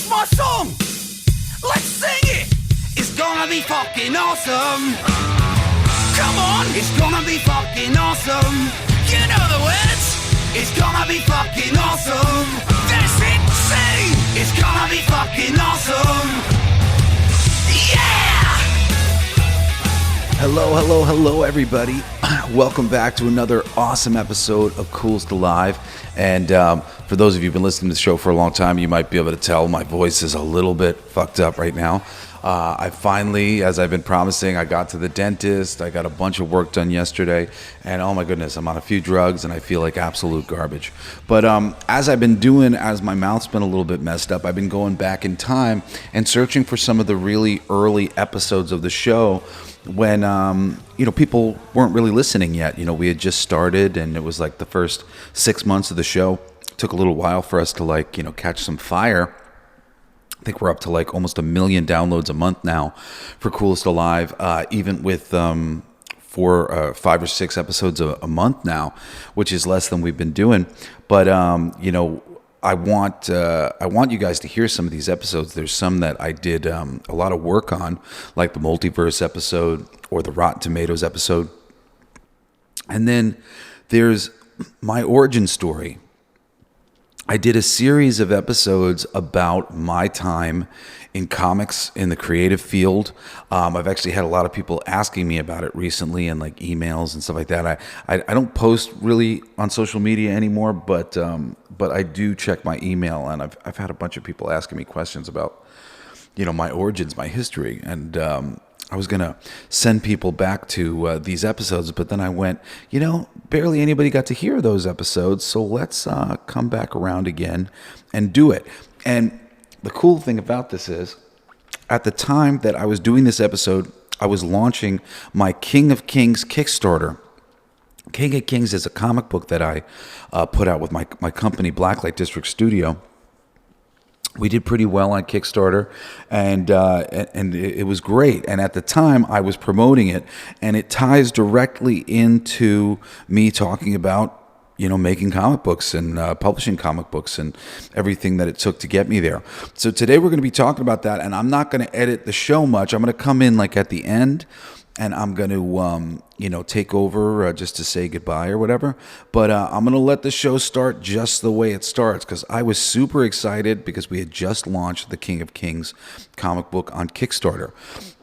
It's my song! Let's sing it! It's gonna be fucking awesome! Come on! It's gonna be fucking awesome! You know the words! It's gonna be fucking awesome! That's it! Sing! It's gonna be fucking awesome! Yeah! Hello, everybody. Welcome back to another awesome episode of Coolest Alive. And for those of you who've been listening to the show for a long time, you might be able to tell my voice is a little bit fucked up right now. I finally, as I've been promising, I got to the dentist. I got a bunch of work done yesterday. And oh my goodness, I'm on a few drugs and I feel like absolute garbage. But as I've been doing, as my mouth's been a little bit messed up, I've been going back in time and searching for some of the really early episodes of the show when people weren't really listening yet. We had just started, and it was like the first 6 months of the show. It took a little while for us to catch some fire. I think we're up to almost 1 million downloads a month now for Coolest Alive, even with 5 or 6 episodes a month now, which is less than we've been doing. But I want you guys to hear some of these episodes. There's some that I did a lot of work on, like the multiverse episode or the Rotten Tomatoes episode. And then there's my origin story. I did a series of episodes about my time in comics in the creative field. I've actually had a lot of people asking me about it recently, and emails and stuff like that. I don't post really on social media anymore, but I do check my email, and I've had a bunch of people asking me questions about my origins, my history, and I was gonna send people back to these episodes, but then I went, barely anybody got to hear those episodes, so let's come back around again and do it. And the cool thing about this is, at the time that I was doing this episode, I was launching my King of Kings Kickstarter. King of Kings is a comic book that I put out with my company, Blacklight District Studio. We did pretty well on Kickstarter, and it was great. And at the time, I was promoting it, and it ties directly into me talking about making comic books and publishing comic books and everything that it took to get me there. So today we're going to be talking about that, and I'm not going to edit the show much. I'm going to come in at the end, and I'm going to, take over just to say goodbye or whatever. But I'm going to let the show start just the way it starts, because I was super excited because we had just launched the King of Kings comic book on Kickstarter.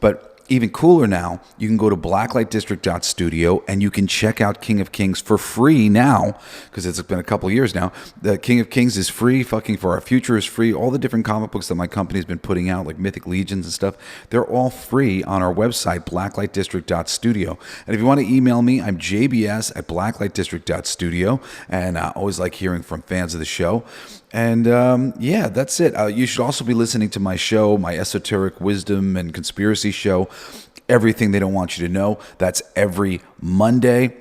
But even cooler now, you can go to blacklightdistrict.studio and you can check out King of Kings for free now, because it's been a couple of years now. The King of Kings is free. Fucking For Our Future is free. All the different comic books that my company's been putting out, like Mythic Legions and stuff, they're all free on our website, blacklightdistrict.studio. And if you want to email me, I'm jbs@blacklightdistrict.studio, and I always like hearing from fans of the show. And that's it. You should also be listening to my show, my esoteric wisdom and conspiracy show, Everything They Don't Want You to Know. That's every Monday.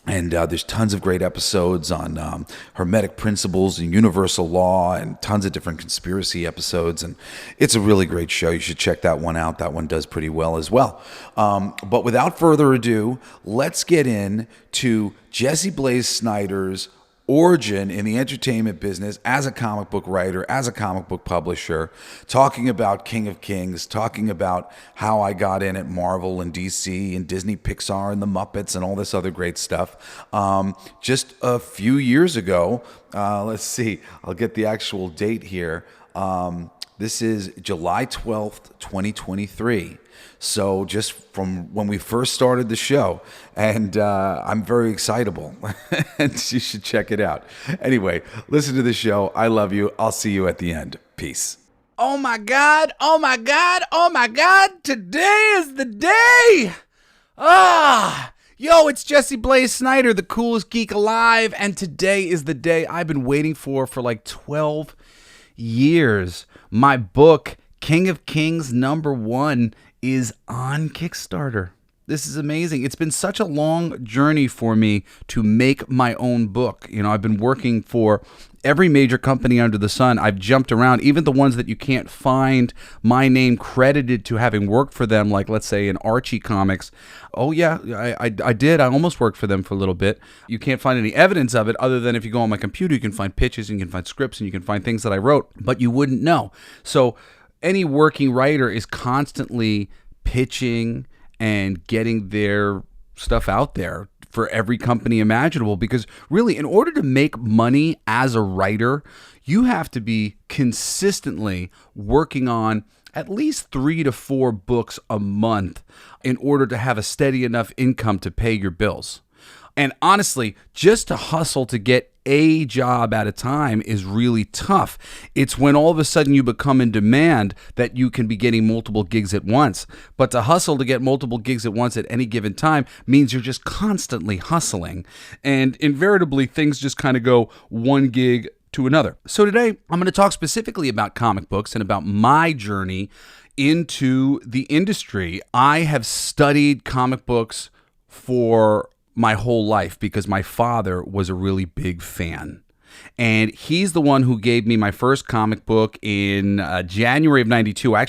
And there's tons of great episodes on Hermetic principles and universal law, and tons of different conspiracy episodes. And it's a really great show. You should check that one out. That one does pretty well as well. But without further ado, let's get into Jesse Blaze Snider's origin in the entertainment business as a comic book writer, as a comic book publisher, talking about King of Kings, talking about how I got in at Marvel and DC and Disney, Pixar and the Muppets and all this other great stuff. Just a few years ago, let's see, I'll get the actual date here. This is July 12th, 2023. So just from when we first started the show, and I'm very excitable, and you should check it out. Anyway, listen to the show. I love you. I'll see you at the end. Peace. Oh my God, oh my God, oh my God, today is the day! Yo, it's Jesse Blaze Snider, the coolest geek alive, and today is the day I've been waiting for 12 years. My book, King of Kings #1, is on Kickstarter. This is amazing. It's been such a long journey for me to make my own book. I've been working for every major company under the sun. I've jumped around, even the ones that you can't find my name credited to having worked for them, like let's say in Archie Comics. Oh yeah, I did. I almost worked for them for a little bit. You can't find any evidence of it other than if you go on my computer, you can find pitches and you can find scripts and you can find things that I wrote, but you wouldn't know. So any working writer is constantly pitching and getting their stuff out there for every company imaginable, because really, in order to make money as a writer, you have to be consistently working on at least 3 to 4 books a month in order to have a steady enough income to pay your bills. And honestly, just to hustle to get a job at a time is really tough. It's when all of a sudden you become in demand that you can be getting multiple gigs at once. But to hustle to get multiple gigs at once at any given time means you're just constantly hustling. And invariably, things just kind of go one gig to another. So today, I'm going to talk specifically about comic books and about my journey into the industry. I have studied comic books for my whole life because my father was a really big fan. And he's the one who gave me my first comic book in January of 92. I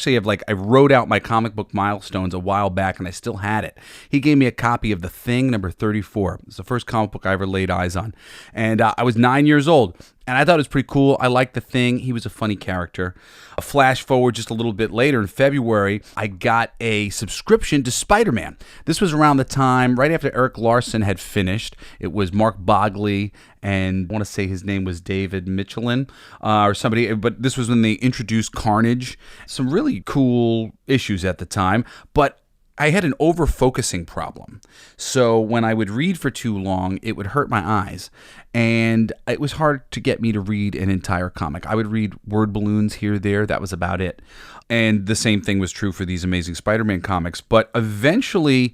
wrote out my comic book milestones a while back and I still had it. He gave me a copy of The Thing, number 34. It's the first comic book I ever laid eyes on. And I was 9 years old. And I thought it was pretty cool. I liked The Thing. He was a funny character. A flash forward just a little bit later in February, I got a subscription to Spider-Man. This was around the time, right after Eric Larson had finished. It was Mark Bogley, and I want to say his name was David Michelin or somebody. But this was when they introduced Carnage. Some really cool issues at the time. But I had an over-focusing problem. So when I would read for too long, it would hurt my eyes. And it was hard to get me to read an entire comic. I would read word balloons here or there. That was about it. And the same thing was true for these Amazing Spider-Man comics. But eventually,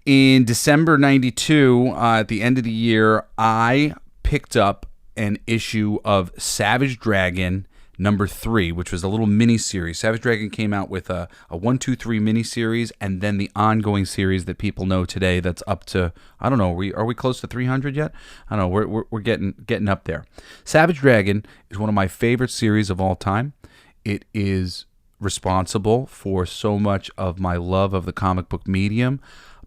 in December 92, at the end of the year, I picked up an issue of Savage Dragon number 3, which was a little mini-series. Savage Dragon came out with a 1, 2, 3 mini-series, and then the ongoing series that people know today that's up to, I don't know, are we close to 300 yet? I don't know, we're getting up there. Savage Dragon is one of my favorite series of all time. It is responsible for so much of my love of the comic book medium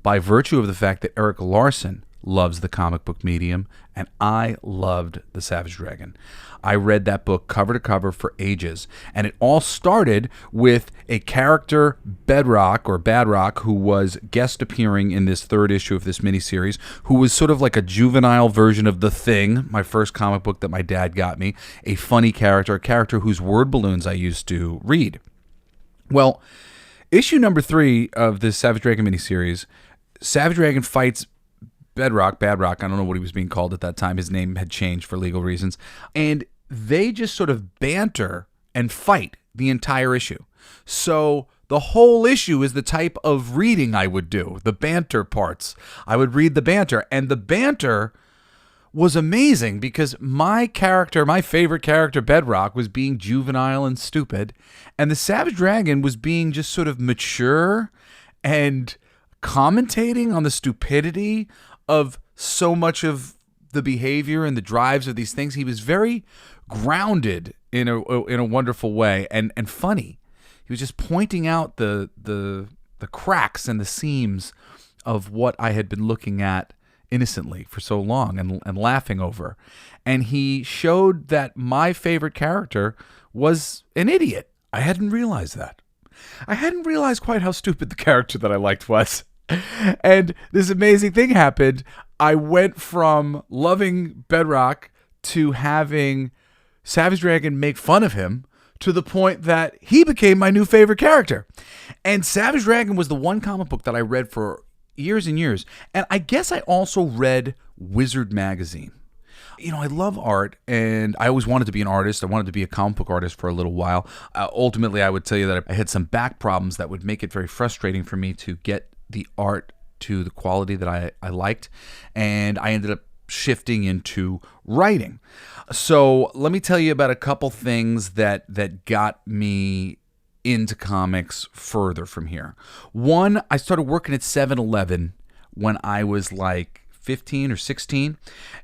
by virtue of the fact that Eric Larson loves the comic book medium, and I loved The Savage Dragon. I read that book cover to cover for ages, and it all started with a character, Bedrock, or Badrock, who was guest appearing in this 3rd issue of this miniseries, who was sort of like a juvenile version of The Thing, my first comic book that my dad got me, a funny character, a character whose word balloons I used to read. Well, issue number 3 of this Savage Dragon miniseries, Savage Dragon fights Badrock, I don't know what he was being called at that time. His name had changed for legal reasons. And they just sort of banter and fight the entire issue. So the whole issue is the type of reading I would do, the banter parts. I would read the banter, and the banter was amazing because my favorite character, Bedrock, was being juvenile and stupid, and the Savage Dragon was being just sort of mature and commentating on the stupidity of so much of the behavior and the drives of these things. He was very grounded in a wonderful way and funny. He was just pointing out the cracks and the seams of what I had been looking at innocently for so long and laughing over. And he showed that my favorite character was an idiot. I hadn't realized that. I hadn't realized quite how stupid the character that I liked was. And this amazing thing happened. I went from loving Bedrock to having Savage Dragon make fun of him to the point that he became my new favorite character. And Savage Dragon was the one comic book that I read for years and years. And I guess I also read Wizard magazine. I love art, and I always wanted to be an artist. I wanted to be a comic book artist for a little while. Ultimately, I would tell you that I had some back problems that would make it very frustrating for me to get the art to the quality that I liked, and I ended up shifting into writing. So let me tell you about a couple things that got me into comics further from here. One, I started working at 7-Eleven when I was like 15 or 16,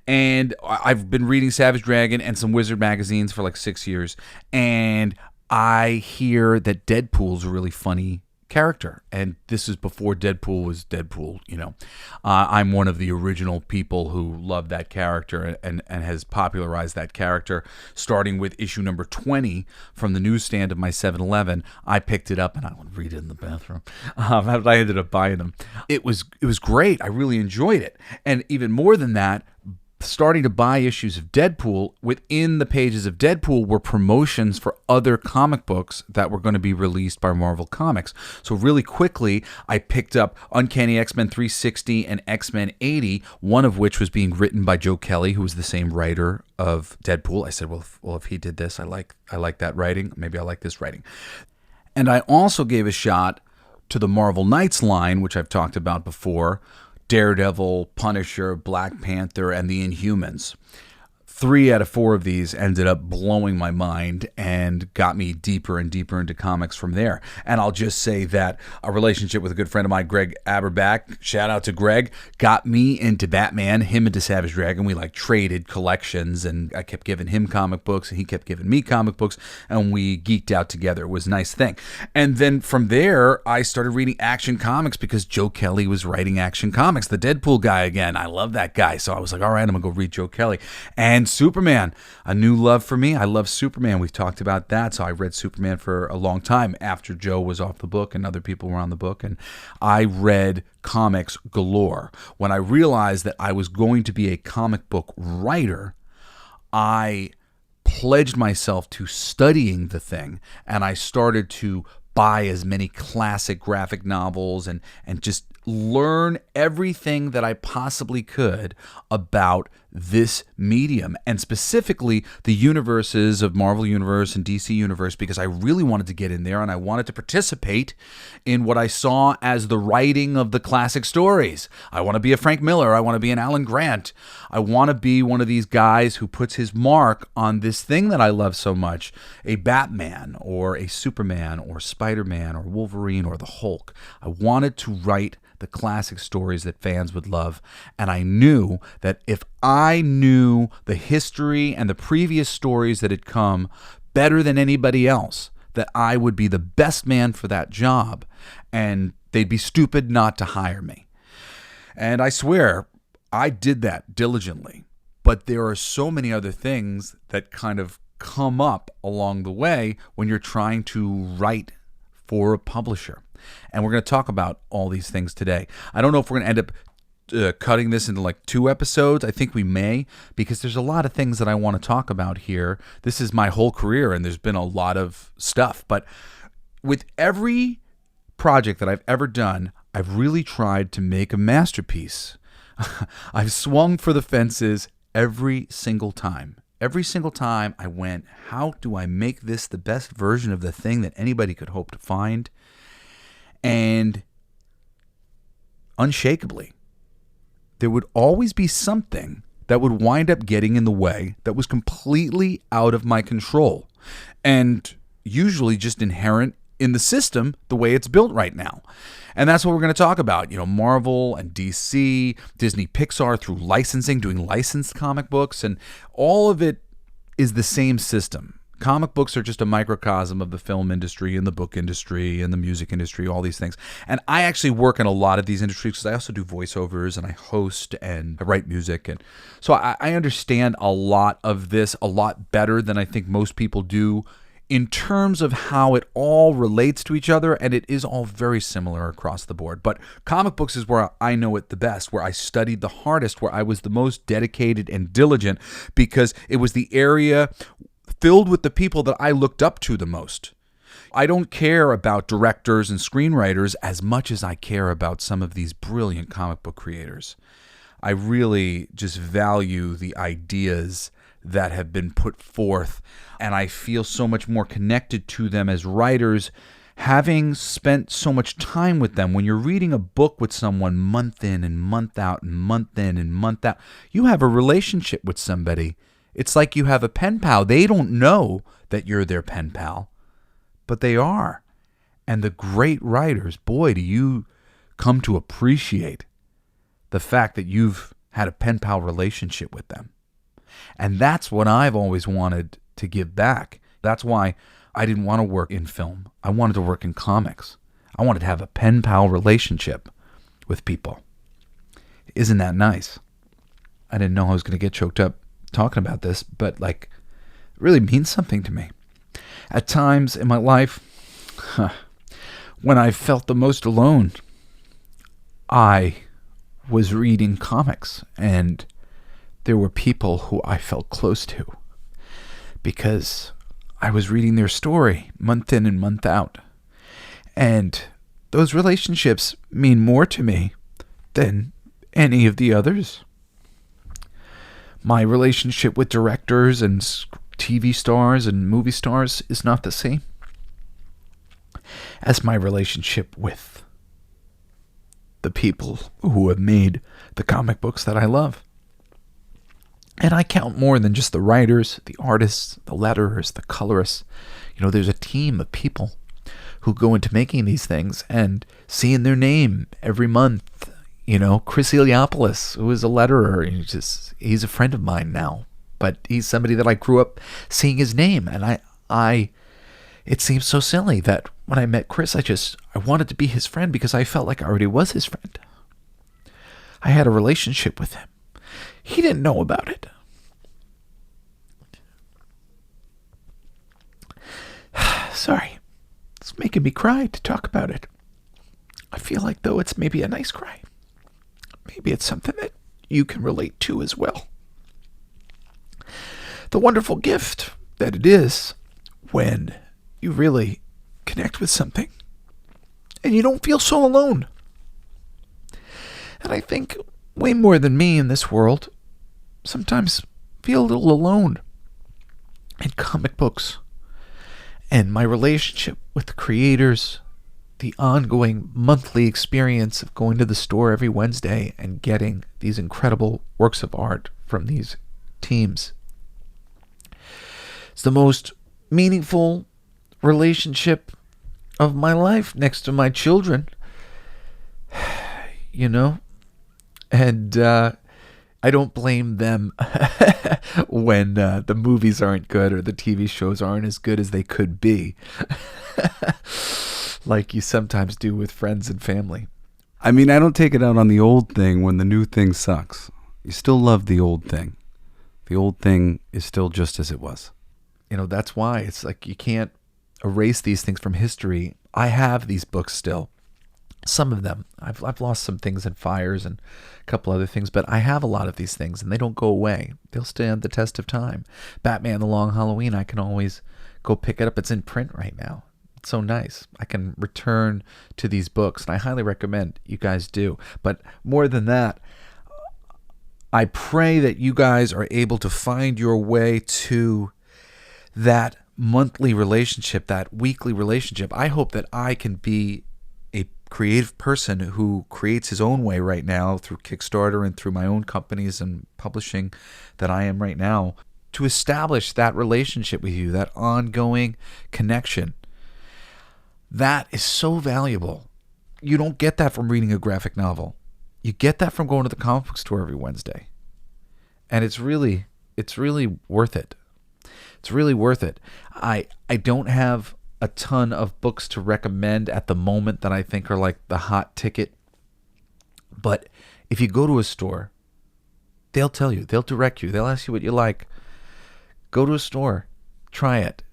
and I've been reading Savage Dragon and some Wizard magazines for like 6 years, and I hear that Deadpool's a really funny character, and this is before Deadpool was Deadpool. I'm one of the original people who love that character and has popularized that character, starting with issue number 20 from the newsstand of my 7-Eleven. I picked it up and I would read it in the bathroom. I ended up buying them. It was great. I really enjoyed it, and even more than that, starting to buy issues of Deadpool. Within the pages of Deadpool were promotions for other comic books that were going to be released by Marvel Comics. So really quickly, I picked up Uncanny X-Men 360 and X-Men 80, one of which was being written by Joe Kelly, who was the same writer of Deadpool. I said, well, if he did this, I like that writing. Maybe I like this writing. And I also gave a shot to the Marvel Knights line, which I've talked about before, Daredevil, Punisher, Black Panther, and the Inhumans. 3 out of 4 of these ended up blowing my mind and got me deeper and deeper into comics from there. And I'll just say that a relationship with a good friend of mine, Greg Aberback, shout out to Greg, got me into Batman, him into Savage Dragon. We traded collections, and I kept giving him comic books and he kept giving me comic books, and we geeked out together. It was a nice thing. And then from there, I started reading Action Comics because Joe Kelly was writing Action Comics, the Deadpool guy again. I love that guy. So I was like, all right, I'm going to go read Joe Kelly. And Superman, a new love for me. I love Superman. We've talked about that. So I read Superman for a long time after Joe was off the book and other people were on the book. And I read comics galore. When I realized that I was going to be a comic book writer, I pledged myself to studying the thing, and I started to buy as many classic graphic novels and just learn everything that I possibly could about this medium, and specifically the universes of Marvel Universe and DC Universe, because I really wanted to get in there and I wanted to participate in what I saw as the writing of the classic stories. I want to be a Frank Miller. I want to be an Alan Grant. I want to be one of these guys who puts his mark on this thing that I love so much, a Batman or a Superman or Spider-Man or Wolverine or the Hulk. I wanted to write the classic stories that fans would love. And I knew that if I knew the history and the previous stories that had come better than anybody else, that I would be the best man for that job, and they'd be stupid not to hire me. And I swear, I did that diligently. But there are so many other things that kind of come up along the way when you're trying to write for a publisher. And we're going to talk about all these things today. I don't know if we're going to end up cutting this into like 2 episodes. I think we may, because there's a lot of things that I want to talk about here. This is my whole career, and there's been a lot of stuff. But with every project that I've ever done, I've really tried to make a masterpiece. I've swung for the fences every single time. Every single time I went, how do I make this the best version of the thing that anybody could hope to find? And unshakably, there would always be something that would wind up getting in the way that was completely out of my control, and usually just inherent in the system the way it's built right now. And that's what we're going to talk about. Marvel and DC, Disney, Pixar, through licensing, doing licensed comic books, and all of it is the same system. Comic books are just a microcosm of the film industry and the book industry and the music industry, all these things. And I actually work in a lot of these industries because I also do voiceovers and I host and I write music. And so I understand a lot of this a lot better than I think most people do in terms of how it all relates to each other, and it is all very similar across the board. But comic books is where I know it the best, where I studied the hardest, where I was the most dedicated and diligent, because it was the area filled with the people that I looked up to the most. I don't care about directors and screenwriters as much as I care about some of these brilliant comic book creators. I really just value the ideas that have been put forth, and I feel so much more connected to them as writers, having spent so much time with them. When you're reading a book with someone month in and month out and month in and month out, you have a relationship with somebody. It's like you have a pen pal. They don't know that you're their pen pal, but they are. And the great writers, boy, do you come to appreciate the fact that you've had a pen pal relationship with them. And that's what I've always wanted to give back. That's why I didn't want to work in film. I wanted to work in comics. I wanted to have a pen pal relationship with people. Isn't that nice? I didn't know I was going to get choked up talking about this, but like, it really means something to me. At times in my life, when I felt the most alone, I was reading comics, and there were people who I felt close to because I was reading their story month in and month out. And those relationships mean more to me than any of the others. My relationship with directors and TV stars and movie stars is not the same as my relationship with the people who have made the comic books that I love. And I count more than just the writers, the artists, the letterers, the colorists. You know, there's a team of people who go into making these things, and seeing their name every month. You know, Chris Eliopoulos, who is a letterer, he's a friend of mine now, but he's somebody that I grew up seeing his name. And it seems so silly that when I met Chris, I wanted to be his friend because I felt like I already was his friend. I had a relationship with him. He didn't know about it. Sorry. It's making me cry to talk about it. I feel like, though, it's maybe a nice cry. Maybe it's something that you can relate to as well. The wonderful gift that it is when you really connect with something and you don't feel so alone. And I think way more than me in this world sometimes feel a little alone in comic books. And my relationship with the creators, the ongoing monthly experience of going to the store every Wednesday and getting these incredible works of art from these teams. It's the most meaningful relationship of my life next to my children. You know? And I don't blame them when the movies aren't good or the TV shows aren't as good as they could be. Like you sometimes do with friends and family. I mean, I don't take it out on the old thing when the new thing sucks. You still love the old thing. The old thing is still just as it was. You know, that's why it's like you can't erase these things from history. I have these books still. Some of them. I've lost some things in fires and a couple other things, but I have a lot of these things, and they don't go away. They'll stand the test of time. Batman: The Long Halloween, I can always go pick it up. It's in print right now. It's so nice. I can return to these books, and I highly recommend you guys do. But more than that, I pray that you guys are able to find your way to that monthly relationship, that weekly relationship. I hope that I can be a creative person who creates his own way right now through Kickstarter and through my own companies and publishing that I am right now, to establish that relationship with you, that ongoing connection. That is so valuable. You don't get that from reading a graphic novel. You get that from going to the comic book store every Wednesday. And it's really worth it. It's really worth it. I don't have a ton of books to recommend at the moment that I think are like the hot ticket. But if you go to a store, they'll tell you, they'll direct you, they'll ask you what you like. Go to a store, try it.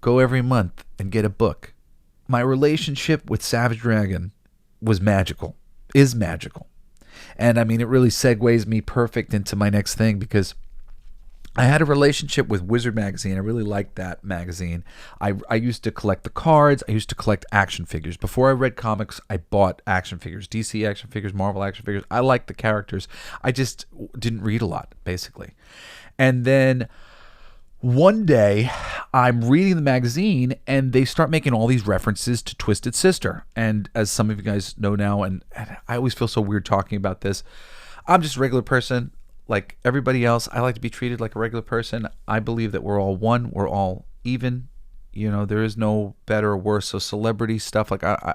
Go every month and get a book. My relationship with Savage Dragon was magical, is magical. And I mean, it really segues me perfect into my next thing, because I had a relationship with Wizard Magazine. I really liked that magazine. I used to collect the cards. I used to collect action figures. Before I read comics, I bought action figures, DC action figures, Marvel action figures. I liked the characters. I just didn't read a lot, basically. And then one day, I'm reading the magazine, and they start making all these references to Twisted Sister. And as some of you guys know now, and I always feel so weird talking about this, I'm just a regular person. Like everybody else, I like to be treated like a regular person. I believe that we're all one. We're all even. There is no better or worse. So celebrity stuff, like I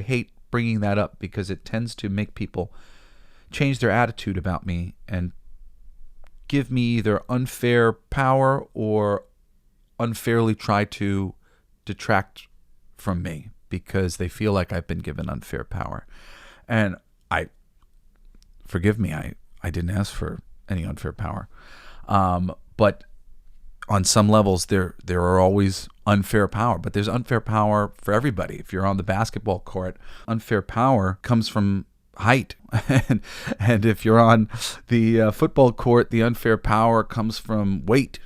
hate bringing that up because it tends to make people change their attitude about me and give me either unfair power or unfairly try to detract from me because they feel like I've been given unfair power. And forgive me, I didn't ask for any unfair power. But on some levels, there are always unfair power, but there's unfair power for everybody. If you're on the basketball court, unfair power comes from height. and if you're on the football court, the unfair power comes from weight.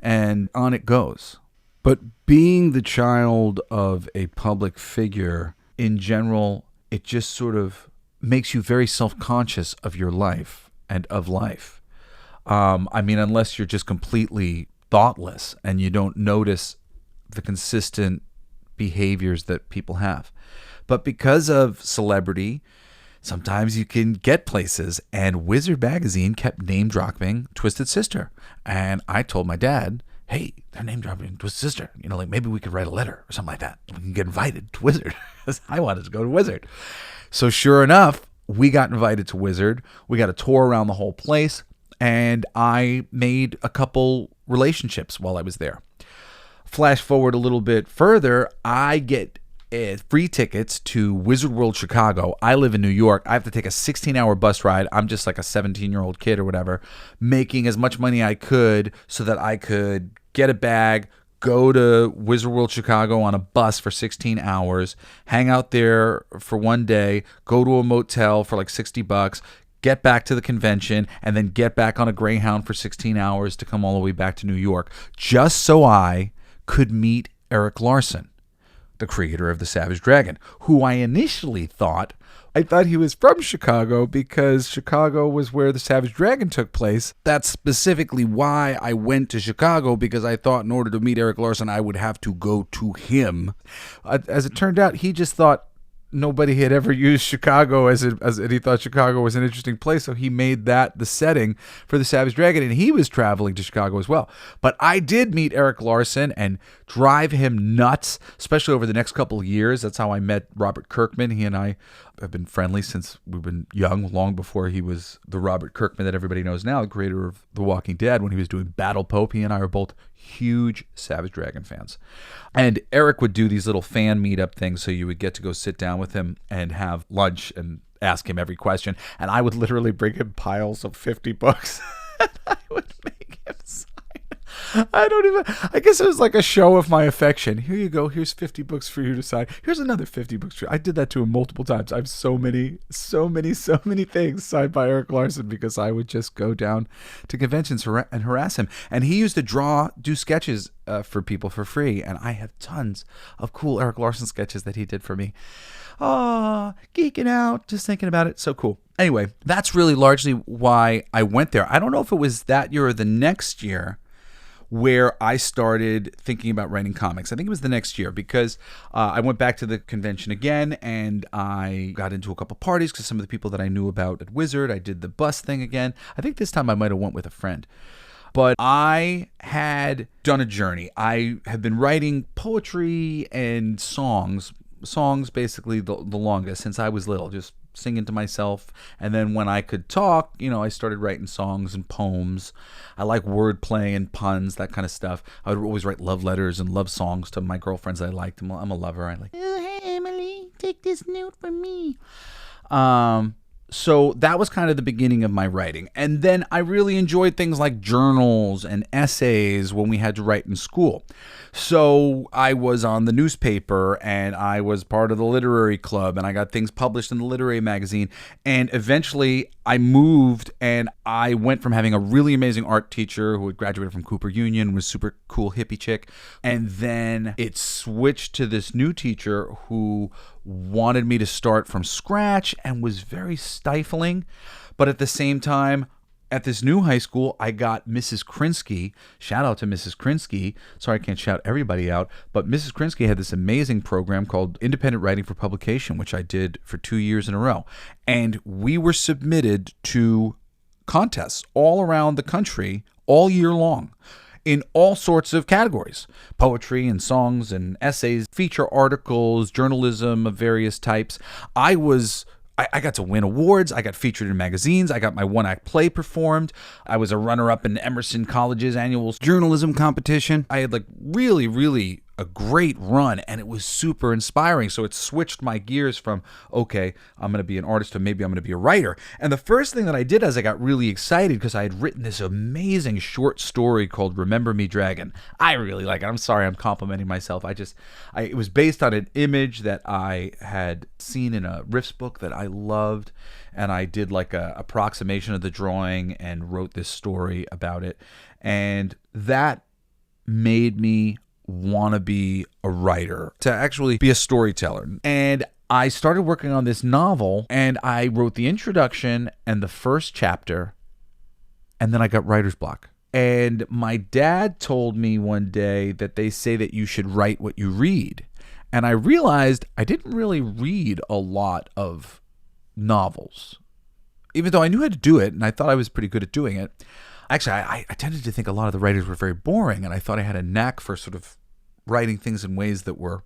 And on it goes. But being the child of a public figure, in general, it just sort of makes you very self-conscious of your life and of life. Unless you're just completely thoughtless and you don't notice the consistent behaviors that people have. But because of celebrity, sometimes you can get places, and Wizard Magazine kept name-dropping Twisted Sister. And I told my dad, hey, they're name-dropping Twisted Sister. Maybe we could write a letter or something like that. We can get invited to Wizard. I wanted to go to Wizard. So sure enough, we got invited to Wizard. We got a tour around the whole place, and I made a couple relationships while I was there. Flash forward a little bit further, I get free tickets to Wizard World Chicago. I live in New York. I have to take a 16-hour bus ride. I'm just like a 17-year-old kid or whatever, making as much money I could so that I could get a bag, go to Wizard World Chicago on a bus for 16 hours, hang out there for one day, go to a motel for like $60, get back to the convention, and then get back on a Greyhound for 16 hours to come all the way back to New York, just so I could meet Eric Larson, the creator of the Savage Dragon, who I thought he was from Chicago because Chicago was where the Savage Dragon took place. That's specifically why I went to Chicago, because I thought in order to meet Eric Larson, I would have to go to him. As it turned out, he just thought nobody had ever used Chicago and he thought Chicago was an interesting place, so he made that the setting for the Savage Dragon, and he was traveling to Chicago as well. But I did meet Eric Larson and drive him nuts, especially over the next couple of years. That's how I met Robert Kirkman. He and I have been friendly since we've been young, long before he was the Robert Kirkman that everybody knows now, the creator of The Walking Dead. When he was doing Battle Pope, he and I are both huge Savage Dragon fans. And Eric would do these little fan meetup things, so you would get to go sit down with him and have lunch and ask him every question. And I would literally bring him piles of 50 books. And I would make him sign. I guess it was like a show of my affection. Here you go. Here's 50 books for you to sign. Here's another 50 books for you. I did that to him multiple times. I have so many things signed by Eric Larson because I would just go down to conventions and harass him. And he used to do sketches for people for free. And I have tons of cool Eric Larson sketches that he did for me. Oh, geeking out, just thinking about it. So cool. Anyway, that's really largely why I went there. I don't know if it was that year or the next year where I started thinking about writing comics. I think it was the next year because I went back to the convention again and I got into a couple parties because some of the people that I knew about at Wizard, I did the bus thing again. I think this time I might have went with a friend. But I had done a journey. I have been writing poetry and songs basically the longest since I was little, just singing to myself. And then when I could talk, I started writing songs and poems. I like wordplay and puns, that kind of stuff. I would always write love letters and love songs to my girlfriends that I liked. I'm a lover. I like, oh, hey, Emily, take this note from me. So that was kind of the beginning of my writing. And then I really enjoyed things like journals and essays when we had to write in school. So I was on the newspaper and I was part of the literary club and I got things published in the literary magazine. And eventually I moved and I went from having a really amazing art teacher who had graduated from Cooper Union, was super cool hippie chick. And then it switched to this new teacher who wanted me to start from scratch and was very stifling. But at the same time, at this new high school, I got Mrs. Krinsky. Shout out to Mrs. Krinsky. Sorry, I can't shout everybody out. But Mrs. Krinsky had this amazing program called Independent Writing for Publication, which I did for 2 years in a row. And we were submitted to contests all around the country all year long. in all sorts of categories: poetry and songs and essays, feature articles, journalism of various types. I got to win awards. I got featured in magazines. I got my one-act play performed. I was a runner-up in Emerson College's annual journalism competition. I had like really, really a great run, and it was super inspiring. So it switched my gears from, okay, I'm going to be an artist to maybe I'm going to be a writer. And the first thing that I did is I got really excited because I had written this amazing short story called Remember Me, Dragon. I really like it. I'm sorry, I'm complimenting myself. It was based on an image that I had seen in a Riffs book that I loved, and I did like a approximation of the drawing and wrote this story about it. And that made me want to be a writer, to actually be a storyteller. And I started working on this novel, and I wrote the introduction and the first chapter, and then I got writer's block. And my dad told me one day that they say that you should write what you read. And I realized I didn't really read a lot of novels, even though I knew how to do it, and I thought I was pretty good at doing it. Actually, I tended to think a lot of the writers were very boring, and I thought I had a knack for sort of writing things in ways that were a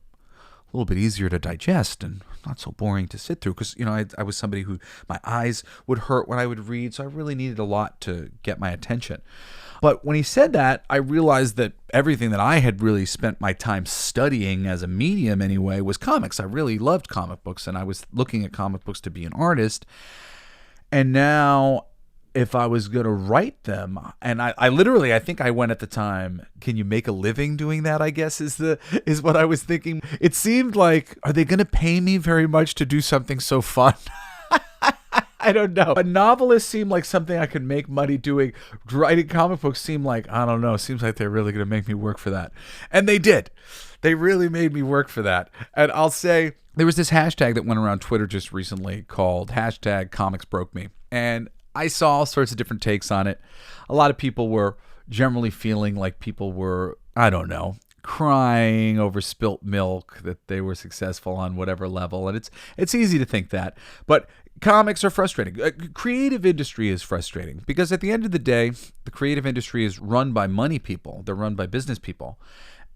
little bit easier to digest and not so boring to sit through, because, I was somebody who, my eyes would hurt when I would read, so I really needed a lot to get my attention. But when he said that, I realized that everything that I had really spent my time studying as a medium anyway was comics. I really loved comic books, and I was looking at comic books to be an artist. And now, if I was going to write them, and I literally, I think I went at the time, can you make a living doing that, I guess is what I was thinking. It seemed like, are they going to pay me very much to do something so fun? I don't know. A novelist seemed like something I could make money doing. Writing comic books seemed like, I don't know, seems like they're really going to make me work for that. And they did. They really made me work for that. And I'll say, there was this hashtag that went around Twitter just recently called #ComicsBrokeMe. And I saw all sorts of different takes on it. A lot of people were generally feeling like people were, I don't know, crying over spilt milk, that they were successful on whatever level. And it's easy to think that. But comics are frustrating. Creative industry is frustrating because at the end of the day, the creative industry is run by money people. They're run by business people.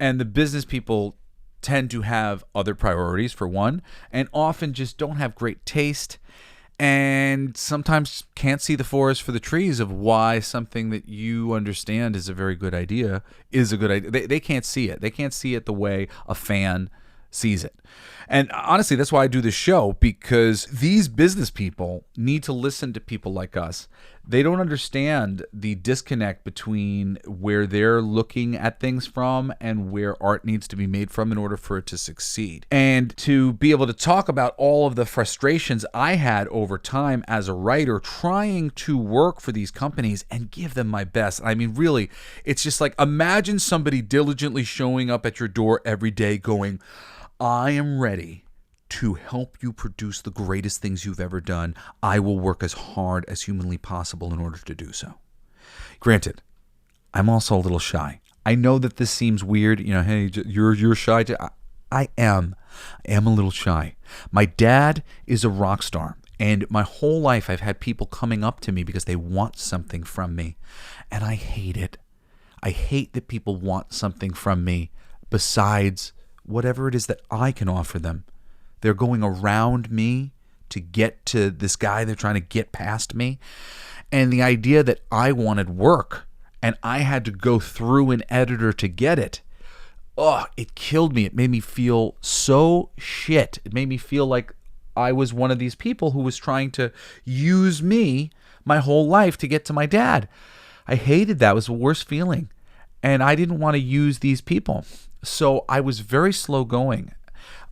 And the business people tend to have other priorities, for one, and often just don't have great taste, and sometimes can't see the forest for the trees of why something that you understand is a very good idea is a good idea. They can't see it. They can't see it the way a fan sees it. And honestly, that's why I do this show, because these business people need to listen to people like us. They don't understand the disconnect between where they're looking at things from and where art needs to be made from in order for it to succeed. And to be able to talk about all of the frustrations I had over time as a writer trying to work for these companies and give them my best. I mean, really, it's just like, imagine somebody diligently showing up at your door every day going, I am ready to help you produce the greatest things you've ever done. I will work as hard as humanly possible in order to do so. Granted, I'm also a little shy. I know that this seems weird. Hey, you're shy too. I am a little shy. My dad is a rock star, and my whole life I've had people coming up to me because they want something from me, and I hate it. I hate that people want something from me besides whatever it is that I can offer them. They're going around me to get to this guy. They're trying to get past me. And the idea that I wanted work and I had to go through an editor to get it, it killed me. It made me feel so shit. It made me feel like I was one of these people who was trying to use me my whole life to get to my dad. I hated that. It was the worst feeling. And I didn't want to use these people. So I was very slow going.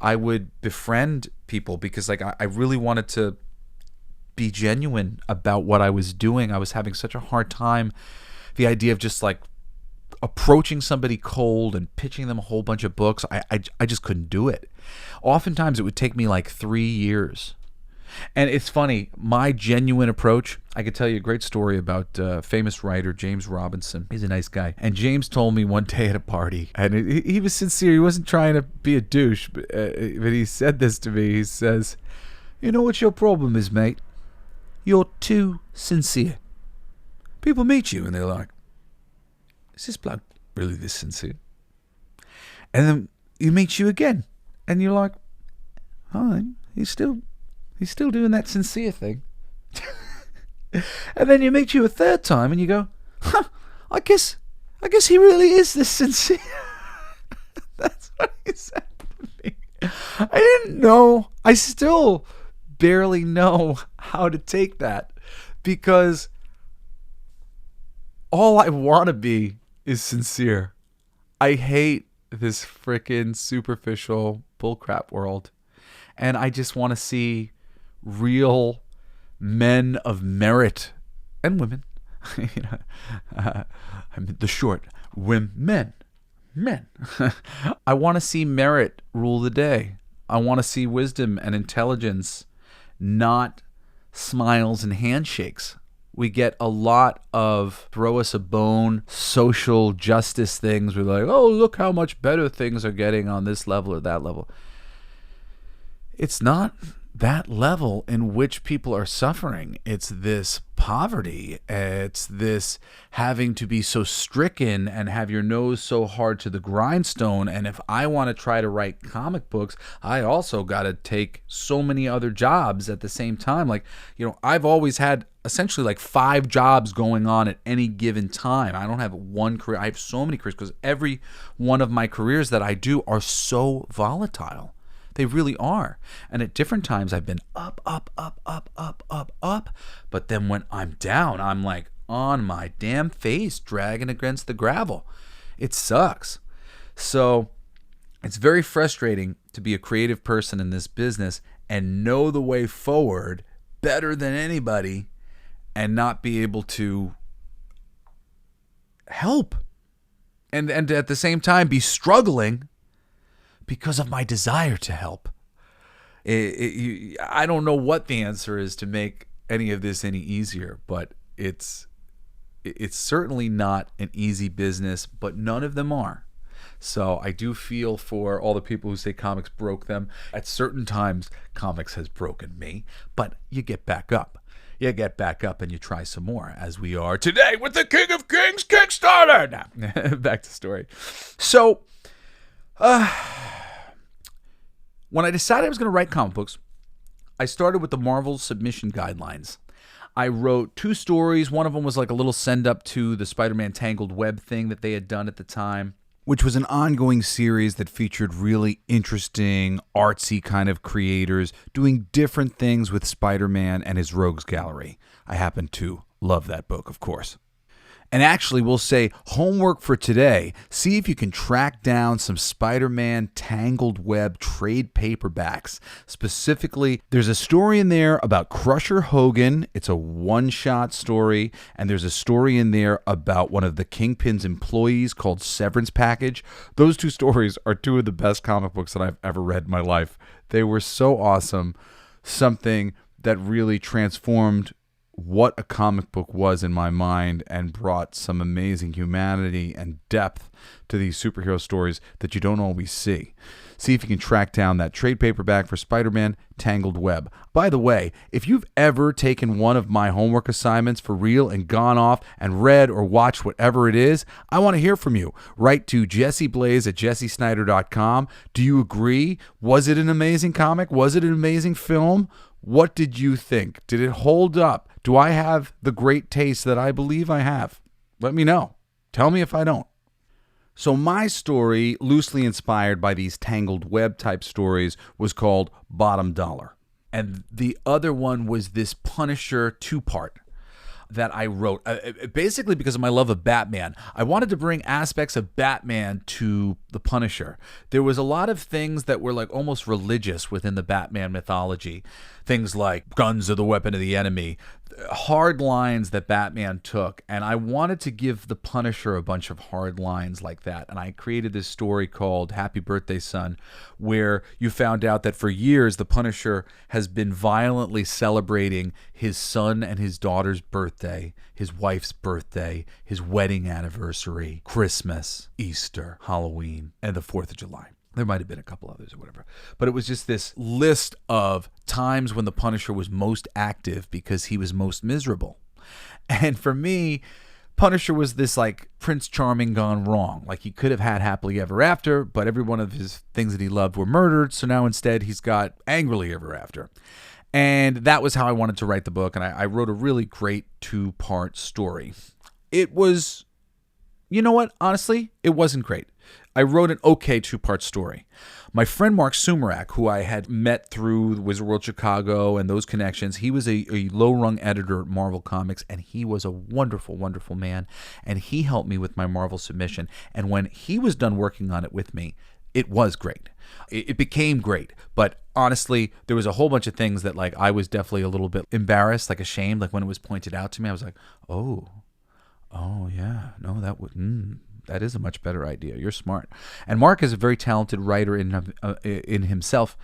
I would befriend people because I really wanted to be genuine about what I was doing. I was having such a hard time. The idea of just approaching somebody cold and pitching them a whole bunch of books, I just couldn't do it. Oftentimes it would take me 3 years. And it's funny, my genuine approach, I could tell you a great story about famous writer James Robinson. He's a nice guy. And James told me one day at a party, and he was sincere. He wasn't trying to be a douche, but he said this to me. He says, you know what your problem is, mate? You're too sincere. People meet you and they're like, is this bloke really this sincere? And then he meets you again, and you're like, oh, he's still doing that sincere thing. And then he meets you a third time, and you go, huh, I guess he really is this sincere. That's what he said to me. I didn't know. I still barely know how to take that, because all I want to be is sincere. I hate this frickin' superficial bullcrap world, and I just want to see real men of merit and women. I'm the short women. Men. I want to see merit rule the day. I want to see wisdom and intelligence, not smiles and handshakes. We get a lot of throw us a bone social justice things. We're like, oh, look how much better things are getting on this level or that level. It's not that level in which people are suffering. It's this poverty. It's this having to be so stricken and have your nose so hard to the grindstone. And if I want to try to write comic books, I also got to take so many other jobs at the same time. Like, I've always had essentially like 5 jobs going on at any given time. I don't have one career. I have so many careers because every one of my careers that I do are so volatile. They really are. And at different times I've been up. But then when I'm down, I'm like on my damn face, dragging against the gravel. It sucks. So it's very frustrating to be a creative person in this business and know the way forward better than anybody and not be able to help. And at the same time be struggling because of my desire to help. I don't know what the answer is to make any of this any easier, but it's certainly not an easy business, but none of them are. So I do feel for all the people who say comics broke them. At certain times, comics has broken me, but you get back up. You get back up and you try some more, as we are today with the King of Kings Kickstarter. Now, back to story. So, when I decided I was going to write comic books, I started with the Marvel submission guidelines. I wrote 2 stories. One of them was like a little send up to the Spider-Man Tangled Web thing that they had done at the time, which was an ongoing series that featured really interesting, artsy kind of creators doing different things with Spider-Man and his Rogues Gallery. I happen to love that book, of course. And actually, we'll say homework for today. See if you can track down some Spider-Man Tangled Web trade paperbacks. Specifically, there's a story in there about Crusher Hogan. It's a one-shot story. And there's a story in there about one of the Kingpin's employees called Severance Package. Those 2 stories are 2 of the best comic books that I've ever read in my life. They were so awesome. Something that really transformed what a comic book was in my mind and brought some amazing humanity and depth to these superhero stories that you don't always see. See if you can track down that trade paperback for Spider-Man Tangled Web. By the way, if you've ever taken one of my homework assignments for real and gone off and read or watched whatever it is, I want to hear from you. Write to jesseblaze@jessesnider.com. Do you agree? Was it an amazing comic? Was it an amazing film? What did you think? Did it hold up? Do I have the great taste that I believe I have? Let me know. Tell me if I don't. So my story, loosely inspired by these Tangled Web type stories, was called Bottom Dollar. And the other one was this Punisher 2-part that I wrote, basically because of my love of Batman. I wanted to bring aspects of Batman to the Punisher. There was a lot of things that were like almost religious within the Batman mythology. Things like guns are the weapon of the enemy, hard lines that Batman took. And I wanted to give the Punisher a bunch of hard lines like that. And I created this story called Happy Birthday, Son, where you found out that for years the Punisher has been violently celebrating his son and his daughter's birthday, his wife's birthday, his wedding anniversary, Christmas, Easter, Halloween, and the 4th of July. There might have been a couple others or whatever. But it was just this list of times when the Punisher was most active because he was most miserable. And for me, Punisher was this like Prince Charming gone wrong. Like he could have had happily ever after, but every one of his things that he loved were murdered. So now instead he's got angrily ever after. And that was how I wanted to write the book. And I wrote a really great 2-part story. It was, you know what? Honestly, it wasn't great. I wrote an okay 2-part story. My friend Mark Sumerak, who I had met through Wizard World Chicago and those connections, he was a low-rung editor at Marvel Comics, and he was a wonderful, wonderful man. And he helped me with my Marvel submission. And when he was done working on it with me, it was great. It became great. But honestly, there was a whole bunch of things that like I was definitely a little bit embarrassed, like ashamed. Like when it was pointed out to me, I was like, oh yeah, no, that is a much better idea. You're smart. And Mark is a very talented writer in himself.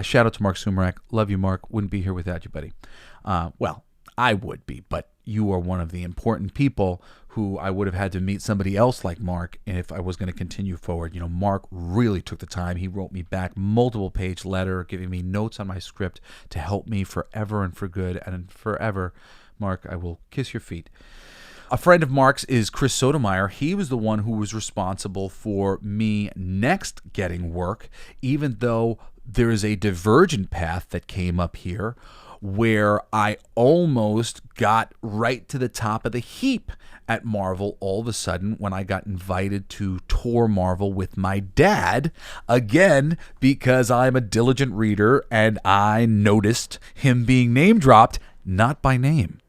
Shout out to Mark Sumerak. Love you, Mark. Wouldn't be here without you, buddy. Well, I would be, but you are one of the important people who I would have had to meet somebody else like Mark if I was going to continue forward. You know, Mark really took the time. He wrote me back multiple page letter, giving me notes on my script to help me forever and for good. And forever, Mark, I will kiss your feet. A friend of Mark's is Chris Sotomayor. He was the one who was responsible for me next getting work, even though there is a divergent path that came up here where I almost got right to the top of the heap at Marvel all of a sudden when I got invited to tour Marvel with my dad, again, because I'm a diligent reader and I noticed him being name dropped, not by name.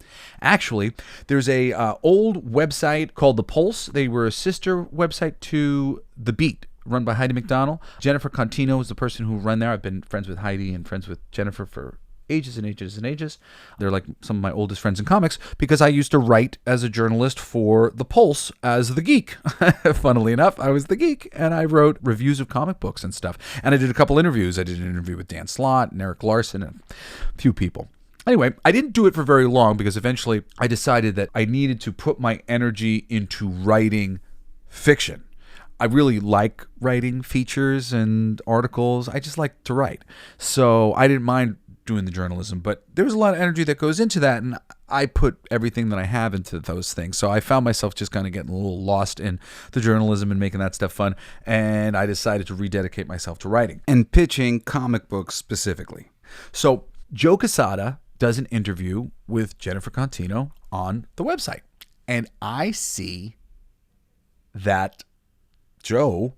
Actually, there's a old website called The Pulse. They were a sister website to The Beat, run by Heidi McDonald. Jennifer Contino is the person who ran there. I've been friends with Heidi and friends with Jennifer for ages and ages and ages. They're like some of my oldest friends in comics because I used to write as a journalist for The Pulse as the geek. Funnily enough, I was the geek and I wrote reviews of comic books and stuff. And I did a couple interviews. I did an interview with Dan Slott and Eric Larson and a few people. Anyway, I didn't do it for very long because eventually I decided that I needed to put my energy into writing fiction. I really like writing features and articles. I just like to write. So I didn't mind doing the journalism, but there was a lot of energy that goes into that, and I put everything that I have into those things. So I found myself just kind of getting a little lost in the journalism and making that stuff fun, and I decided to rededicate myself to writing. And pitching comic books specifically. So Joe Quesada does an interview with Jennifer Contino on the website. And I see that Joe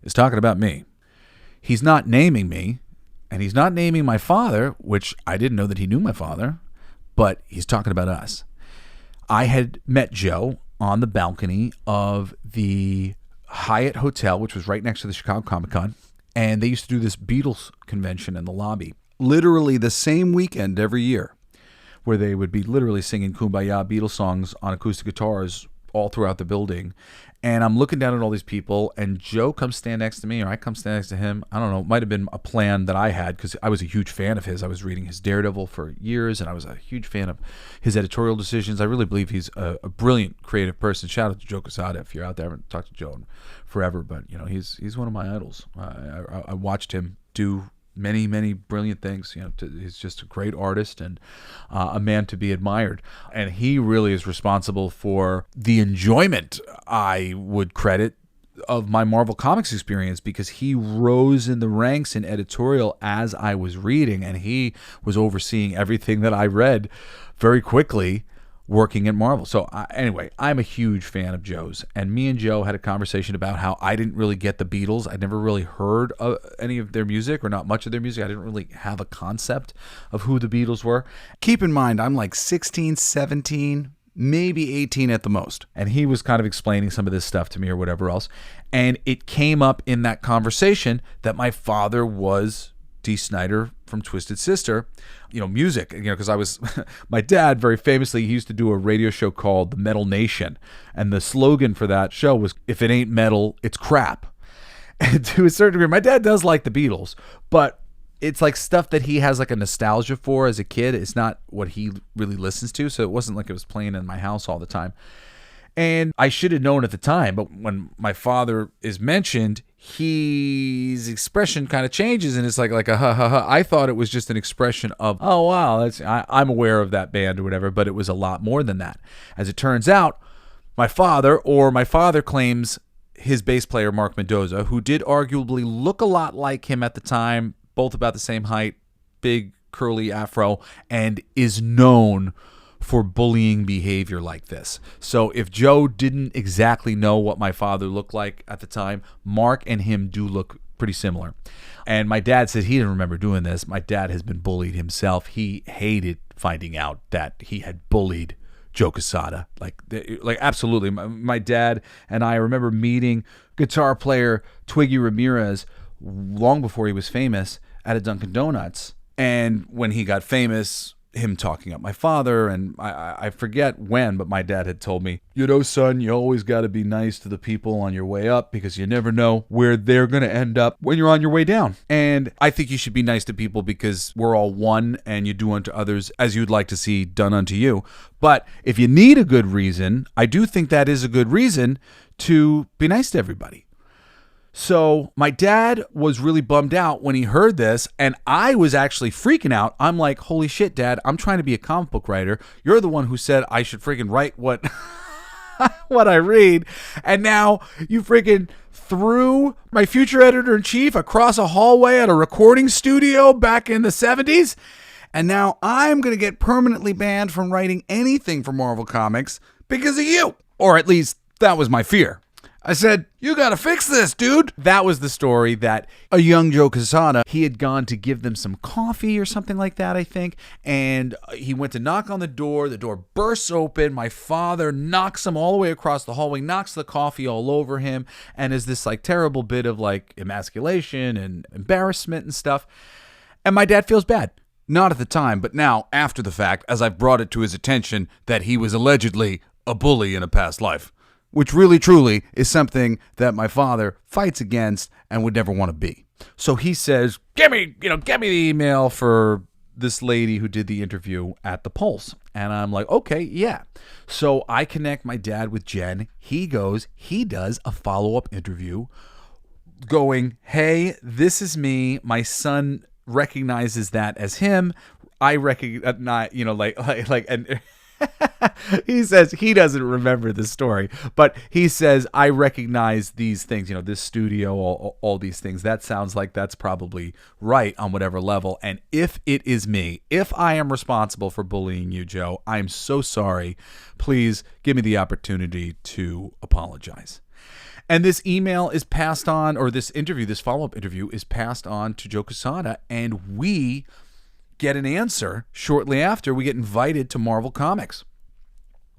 is talking about me. He's not naming me, and he's not naming my father, which I didn't know that he knew my father, but he's talking about us. I had met Joe on the balcony of the Hyatt Hotel, which was right next to the Chicago Comic-Con, and they used to do this Beatles convention in the lobby. Literally the same weekend every year, where they would be literally singing Kumbaya Beatles songs on acoustic guitars all throughout the building. And I'm looking down at all these people, and Joe comes stand next to me, or I come stand next to him. I don't know. It might have been a plan that I had because I was a huge fan of his. I was reading his Daredevil for years, and I was a huge fan of his editorial decisions. I really believe he's a brilliant creative person. Shout out to Joe Quesada if you're out there. I haven't talked to Joe in forever, but you know he's one of my idols. I watched him do many brilliant things. You know, he's just a great artist and a man to be admired, and he really is responsible for the enjoyment, I would credit, of my Marvel Comics experience, because he rose in the ranks in editorial as I was reading, and he was overseeing everything that I read very quickly working at Marvel. So anyway, I'm a huge fan of Joe's, and me and Joe had a conversation about how I didn't really get the Beatles. I'd never really heard of any of their music, or not much of their music. I didn't really have a concept of who the Beatles were. Keep in mind, I'm like 16, 17, maybe 18 at the most. And he was kind of explaining some of this stuff to me or whatever else. And it came up in that conversation that my father was Dee Snider from Twisted Sister, music, because I was, my dad very famously, he used to do a radio show called The Metal Nation. And the slogan for that show was, if it ain't metal, it's crap. And to a certain degree, my dad does like the Beatles, but it's like stuff that he has like a nostalgia for as a kid. It's not what he really listens to. So it wasn't like it was playing in my house all the time. And I should have known at the time, but when my father is mentioned, his expression kind of changes, and it's like a ha ha ha. I thought it was just an expression of, oh wow, I'm aware of that band or whatever, but it was a lot more than that. As it turns out, my father claims his bass player, Mark Mendoza, who did arguably look a lot like him at the time, both about the same height, big curly afro, and is known for bullying behavior like this. So if Joe didn't exactly know what my father looked like at the time, Mark and him do look pretty similar. And my dad said he didn't remember doing this. My dad has been bullied himself. He hated finding out that he had bullied Joe Quesada. Like absolutely. My dad and I remember meeting guitar player Twiggy Ramirez long before he was famous at a Dunkin' Donuts. And when he got famous, him talking up my father, and I forget when, but my dad had told me, son, you always got to be nice to the people on your way up because you never know where they're going to end up when you're on your way down. And I think you should be nice to people because we're all one, and you do unto others as you'd like to see done unto you. But if you need a good reason, I do think that is a good reason to be nice to everybody. So my dad was really bummed out when he heard this, and I was actually freaking out. I'm like, holy shit, Dad, I'm trying to be a comic book writer. You're the one who said I should freaking write what what I read, and now you freaking threw my future editor-in-chief across a hallway at a recording studio back in the 70s, and now I'm going to get permanently banned from writing anything for Marvel Comics because of you. Or at least that was my fear. I said, you got to fix this, dude. That was the story that a young Joe Quesada, he had gone to give them some coffee or something like that, I think. And he went to knock on the door. The door bursts open. My father knocks him all the way across the hallway, knocks the coffee all over him. And is this like terrible bit of like emasculation and embarrassment and stuff. And my dad feels bad. Not at the time, but now after the fact, as I've brought it to his attention that he was allegedly a bully in a past life. Which really, truly is something that my father fights against and would never want to be. So he says, get me the email for this lady who did the interview at the Pulse. And I'm like, okay, yeah. So I connect my dad with Jen. He does a follow-up interview going, hey, this is me. My son recognizes that as him. I recognize, and he says he doesn't remember the story, but he says, I recognize these things, this studio, all these things. That sounds like that's probably right on whatever level. And if it is me, if I am responsible for bullying you, Joe, I'm so sorry. Please give me the opportunity to apologize. And this email is passed on, or this follow-up interview is passed on to Joe Quesada, and we get an answer shortly after. We get invited to Marvel Comics.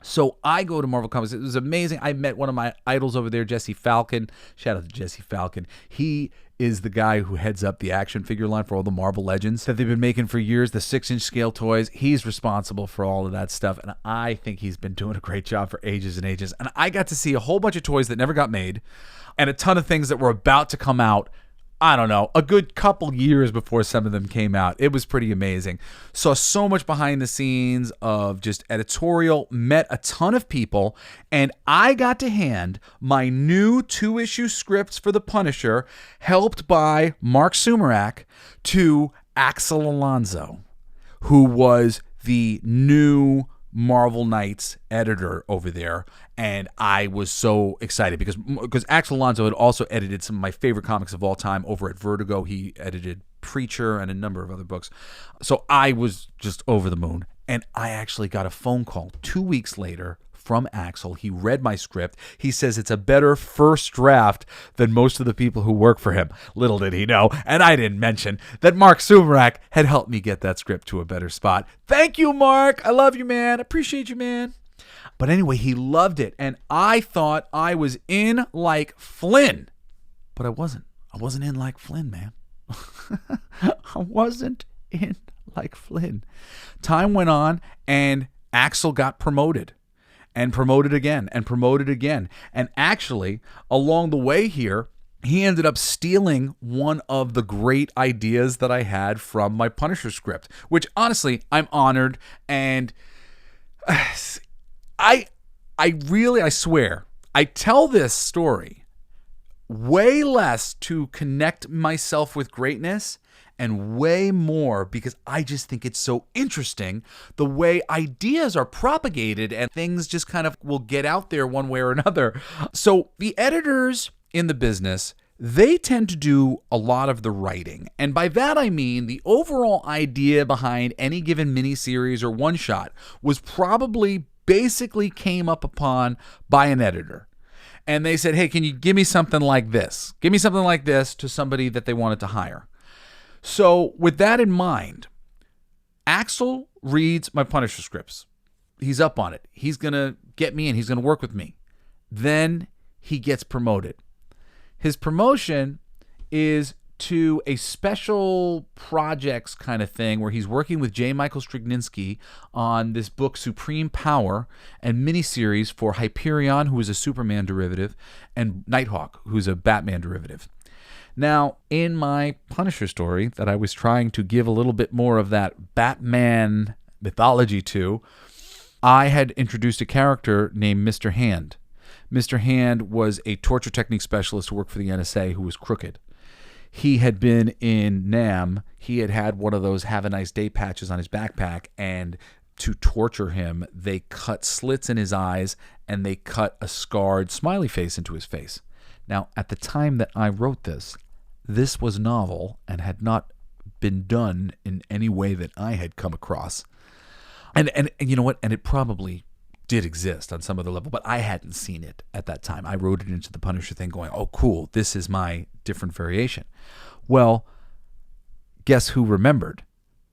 So I go to Marvel Comics. It was amazing. I met one of my idols over there, Jesse Falcon. Shout out to Jesse Falcon. He is the guy who heads up the action figure line for all the Marvel Legends that they've been making for years, the 6-inch scale toys. He's responsible for all of that stuff, and I think he's been doing a great job for ages and ages. And I got to see a whole bunch of toys that never got made and a ton of things that were about to come out, I don't know, a good couple years before some of them came out. It was pretty amazing. Saw so much behind the scenes of just editorial, met a ton of people, and I got to hand my new 2-issue scripts for The Punisher, helped by Mark Sumerak, to Axel Alonso, who was the new Marvel Knights editor over there, and I was so excited because Axel Alonso had also edited some of my favorite comics of all time over at Vertigo. He edited Preacher and a number of other books, so I was just over the moon. And I actually got a phone call 2 weeks later from Axel. He read my script. He says it's a better first draft than most of the people who work for him. Little did he know, and I didn't mention, that Mark Sumerak had helped me get that script to a better spot. Thank you, Mark. I love you, man. Appreciate you, man. But anyway, he loved it, and I thought I was in like Flynn. But I wasn't. I wasn't in like Flynn, man. I wasn't in like Flynn. Time went on, and Axel got promoted. And promoted again, and promoted again. And actually, along the way here, he ended up stealing one of the great ideas that I had from my Punisher script, which honestly, I'm honored. And I swear, I tell this story way less to connect myself with greatness and way more because I just think it's so interesting the way ideas are propagated and things just kind of will get out there one way or another. So the editors in the business, they tend to do a lot of the writing. And by that I mean the overall idea behind any given miniseries or one shot was probably basically came up upon by an editor. And they said, hey, can you give me something like this? Give me something like this to somebody that they wanted to hire. So with that in mind, Axel reads my Punisher scripts. He's up on it. He's going to get me in. He's going to work with me. Then he gets promoted. His promotion is to a special projects kind of thing where he's working with J. Michael Straczynski on this book, Supreme Power, and miniseries for Hyperion, who is a Superman derivative, and Nighthawk, who's a Batman derivative. Now, in my Punisher story that I was trying to give a little bit more of that Batman mythology to, I had introduced a character named Mr. Hand. Mr. Hand was a torture technique specialist who worked for the NSA who was crooked. He had been in Nam. He had had one of those have a nice day patches on his backpack, and to torture him, they cut slits in his eyes and they cut a scarred smiley face into his face. Now, at the time that I wrote this was novel and had not been done in any way that I had come across. And you know what? And it probably did exist on some other level, but I hadn't seen it at that time. I wrote it into the Punisher thing going, oh, cool, this is my different variation. Well, guess who remembered?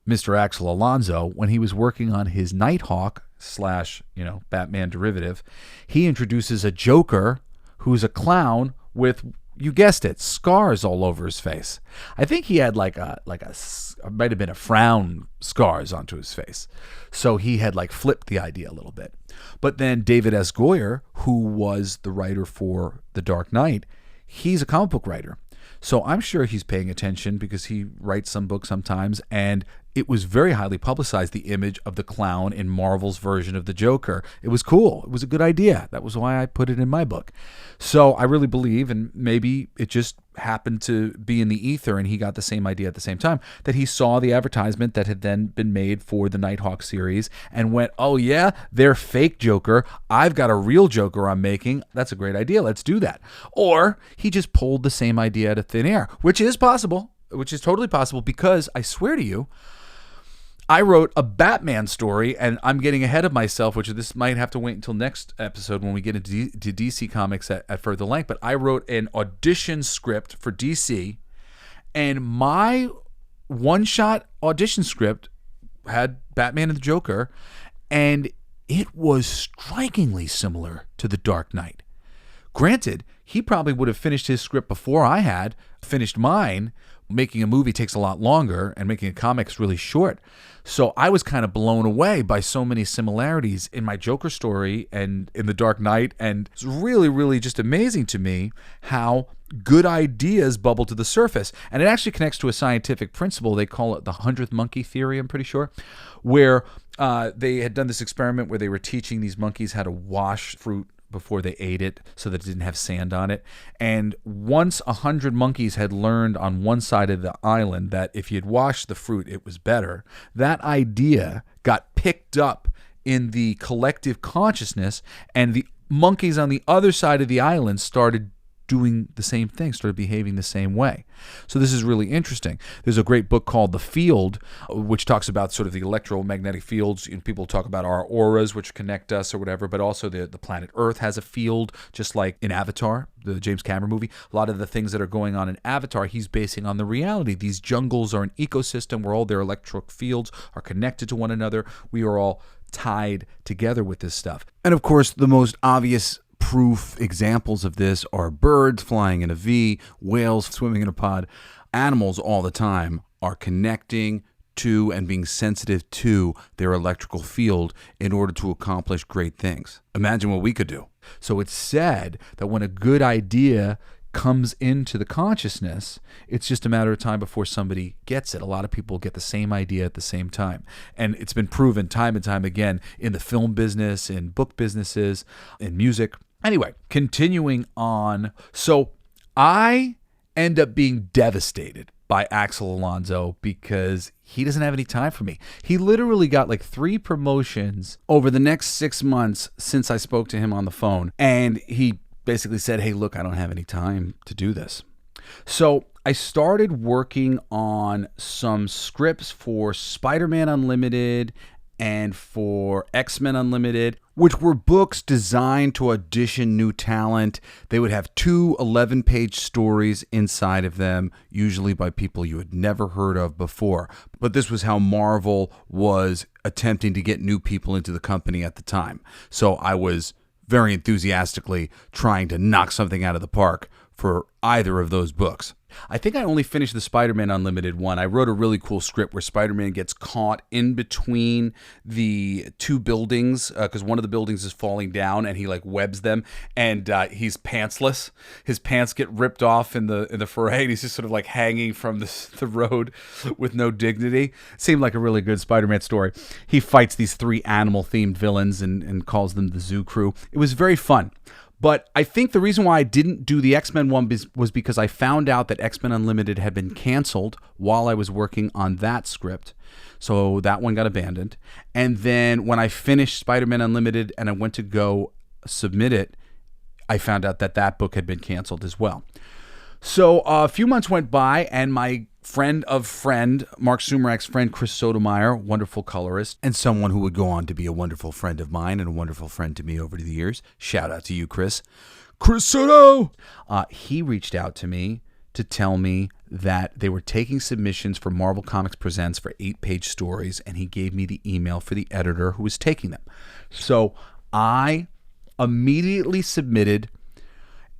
Mr. Axel Alonso, when he was working on his Nighthawk / Batman derivative, he introduces a Joker who's a clown with, you guessed it, scars all over his face. I think he had might have been a frown scars onto his face. So he had flipped the idea a little bit. But then David S. Goyer, who was the writer for The Dark Knight, he's a comic book writer. So I'm sure he's paying attention because he writes some books sometimes, and it was very highly publicized, the image of the clown in Marvel's version of the Joker. It was cool. It was a good idea. That was why I put it in my book. So I really believe, and maybe it just happened to be in the ether and he got the same idea at the same time, that he saw the advertisement that had then been made for the Nighthawk series and went, oh yeah, they're fake Joker. I've got a real Joker I'm making. That's a great idea. Let's do that. Or he just pulled the same idea out of thin air, which is possible, which is totally possible, because I swear to you, I wrote a Batman story, and I'm getting ahead of myself, which this might have to wait until next episode when we get into DC Comics at further length, but I wrote an audition script for DC, and my one-shot audition script had Batman and the Joker, and it was strikingly similar to The Dark Knight. Granted, he probably would have finished his script before I had finished mine. Making a movie takes a lot longer, and making a comic is really short. So I was kind of blown away by so many similarities in my Joker story and in The Dark Knight. And it's really, really just amazing to me how good ideas bubble to the surface. And it actually connects to a scientific principle. They call it the 100th monkey theory, I'm pretty sure, where they had done this experiment where they were teaching these monkeys how to wash fruit before they ate it so that it didn't have sand on it. And once 100 monkeys had learned on one side of the island that if you'd wash the fruit, it was better, that idea got picked up in the collective consciousness, and the monkeys on the other side of the island started doing the same thing, started behaving the same way. So this is really interesting. There's a great book called The Field, which talks about sort of the electromagnetic fields. And people talk about our auras, which connect us or whatever, but also the planet Earth has a field, just like in Avatar, the James Cameron movie. A lot of the things that are going on in Avatar, he's basing on the reality. These jungles are an ecosystem where all their electric fields are connected to one another. We are all tied together with this stuff. And of course, the most obvious proof examples of this are birds flying in a V, whales swimming in a pod. Animals all the time are connecting to and being sensitive to their electrical field in order to accomplish great things. Imagine what we could do. So it's said that when a good idea comes into the consciousness, it's just a matter of time before somebody gets it. A lot of people get the same idea at the same time. And it's been proven time and time again in the film business, in book businesses, in music. Anyway, continuing on. So I end up being devastated by Axel Alonso because he doesn't have any time for me. He literally got like 3 promotions over the next 6 months since I spoke to him on the phone. And he basically said, hey, look, I don't have any time to do this. So I started working on some scripts for Spider-Man Unlimited and for X-Men Unlimited, which were books designed to audition new talent. They would have 2 11-page stories inside of them, usually by people you had never heard of before. But this was how Marvel was attempting to get new people into the company at the time. So I was very enthusiastically trying to knock something out of the park for either of those books. I think I only finished the Spider-Man Unlimited one. I wrote a really cool script where Spider-Man gets caught in between the 2 buildings because one of the buildings is falling down and he like webs them, and he's pantsless. His pants get ripped off in the foray, and he's just sort of like hanging from the road with no dignity. Seemed like a really good Spider-Man story. He fights these 3 animal-themed villains and calls them the Zoo Crew. It was very fun. But I think the reason why I didn't do the X-Men one was because I found out that X-Men Unlimited had been canceled while I was working on that script. So that one got abandoned. And then when I finished Spider-Man Unlimited and I went to go submit it, I found out that that book had been canceled as well. So a few months went by, and my friend, Mark Sumerak's friend, Chris Sotomayor, wonderful colorist, and someone who would go on to be a wonderful friend of mine and a wonderful friend to me over the years. Shout out to you, Chris. Chris Soto! He reached out to me to tell me that they were taking submissions for Marvel Comics Presents for 8-page stories, and he gave me the email for the editor who was taking them. So I immediately submitted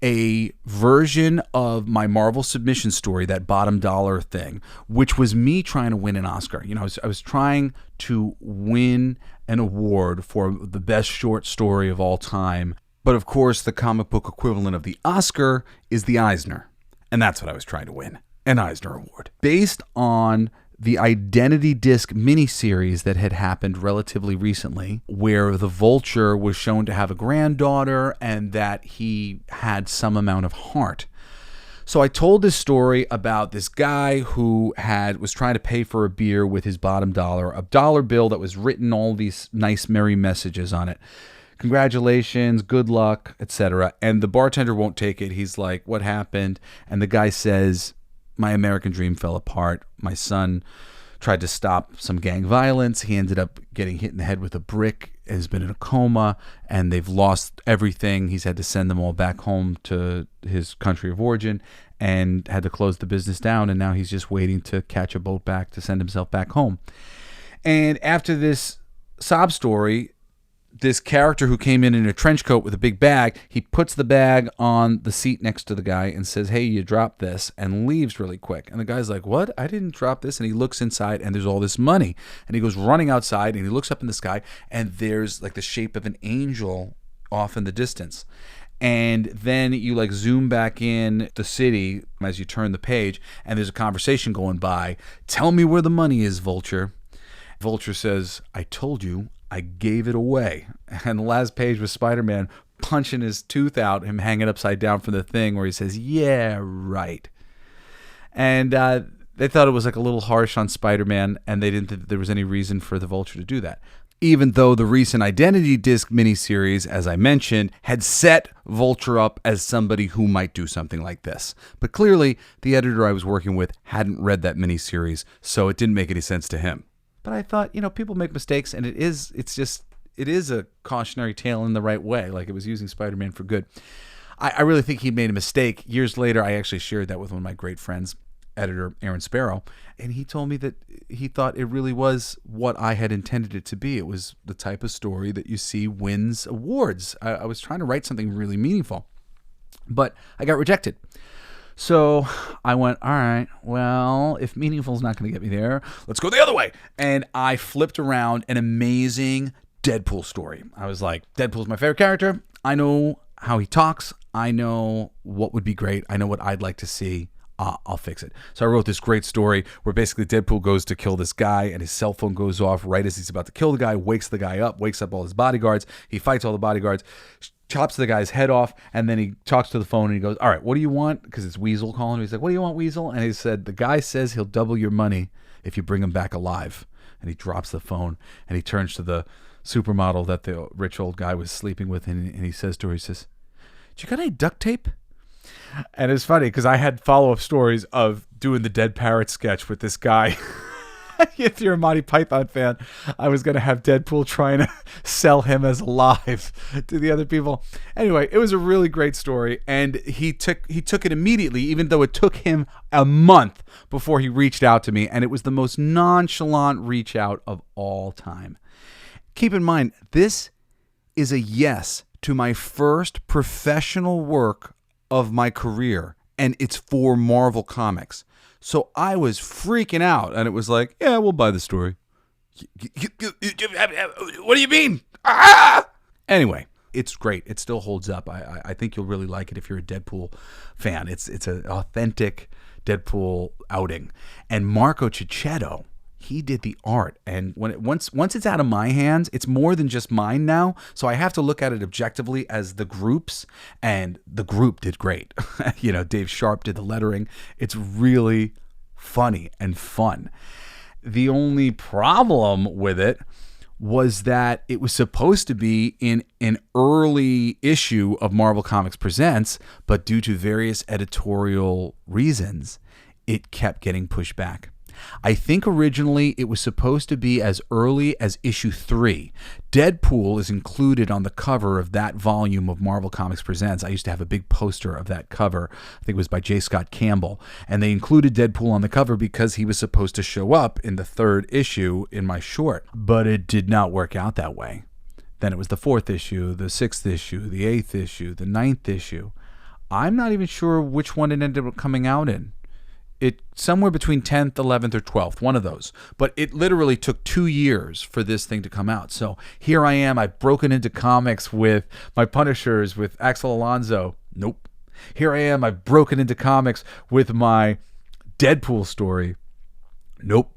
a version of my Marvel submission story, that bottom dollar thing, which was me trying to win an Oscar. You know, I was trying to win an award for the best short story of all time. But of course, the comic book equivalent of the Oscar is the Eisner. And that's what I was trying to win, an Eisner Award. Based on the Identity Disc miniseries that had happened relatively recently, where the Vulture was shown to have a granddaughter and that he had some amount of heart. So I told this story about this guy who was trying to pay for a beer with his bottom dollar, a dollar bill that was written all these nice, merry messages on it. Congratulations, good luck, etc. And the bartender won't take it. He's like, what happened? And the guy says, my American dream fell apart. My son tried to stop some gang violence. He ended up getting hit in the head with a brick, has been in a coma, and they've lost everything. He's had to send them all back home to his country of origin and had to close the business down, and now he's just waiting to catch a boat back to send himself back home. And after this sob story, this character who came in a trench coat with a big bag, he puts the bag on the seat next to the guy and says, hey, you dropped this, and leaves really quick. And the guy's like, what? I didn't drop this. And he looks inside, and there's all this money. And he goes running outside, and he looks up in the sky, and there's like the shape of an angel off in the distance. And then you like zoom back in the city as you turn the page, and there's a conversation going by. Tell me where the money is, Vulture. Vulture says, I told you, I gave it away. And the last page was Spider-Man punching his tooth out, him hanging upside down from the thing where he says, yeah, right. And they thought it was like a little harsh on Spider-Man, and they didn't think that there was any reason for the Vulture to do that. Even though the recent Identity Disc miniseries, as I mentioned, had set Vulture up as somebody who might do something like this. But clearly, the editor I was working with hadn't read that miniseries, so it didn't make any sense to him. But I thought, people make mistakes, and it is a cautionary tale in the right way. Like, it was using Spider-Man for good. I really think he made a mistake. Years later, I actually shared that with one of my great friends, editor Aaron Sparrow, and he told me that he thought it really was what I had intended it to be. It was the type of story that you see wins awards. I was trying to write something really meaningful, but I got rejected. So I went, all right, well, if meaningful's not going to get me there, let's go the other way. And I flipped around an amazing Deadpool story. I was like, Deadpool's my favorite character. I know how he talks. I know what would be great. I know what I'd like to see. I'll fix it. So I wrote this great story where basically Deadpool goes to kill this guy, and his cell phone goes off right as he's about to kill the guy, wakes the guy up, wakes up all his bodyguards. He fights all the bodyguards, chops the guy's head off, and then he talks to the phone and he goes, all right, what do you want? Because it's Weasel calling. He's like, what do you want, Weasel? And he said, the guy says he'll double your money if you bring him back alive. And he drops the phone and he turns to the supermodel that the rich old guy was sleeping with, and he says to her, he says, "Do you got any duct tape?" And it's funny because I had follow-up stories of doing the Dead Parrot sketch with this guy. If you're a Monty Python fan, I was going to have Deadpool trying to sell him as alive to the other people. Anyway, it was a really great story, and he took it immediately, even though it took him a month before he reached out to me, and it was the most nonchalant reach out of all time. Keep in mind, this is a yes to my first professional work of my career, and it's for Marvel Comics. So I was freaking out, and it was like, yeah, we'll buy the story. What do you mean? Ah! Anyway, it's great. It still holds up. I think you'll really like it if you're a Deadpool fan. It's an authentic Deadpool outing. And Marco Cicchetto, he did the art, and once it's out of my hands, it's more than just mine now. So I have to look at it objectively as the group's, and the group did great. Dave Sharp did the lettering. It's really funny and fun. The only problem with it was that it was supposed to be in an early issue of Marvel Comics Presents, but due to various editorial reasons, it kept getting pushed back. I think originally it was supposed to be as early as issue 3. Deadpool is included on the cover of that volume of Marvel Comics Presents. I used to have a big poster of that cover. I think it was by J. Scott Campbell. And they included Deadpool on the cover because he was supposed to show up in the 3rd issue in my short. But it did not work out that way. Then it was the 4th issue, the 6th issue, the 8th issue, the 9th issue. I'm not even sure which one it ended up coming out in. It somewhere between 10th, 11th, or 12th, one of those. But it literally took 2 years for this thing to come out. So here I am. I've broken into comics with my Punishers, with Axel Alonso. Nope. Here I am. I've broken into comics with my Deadpool story. Nope.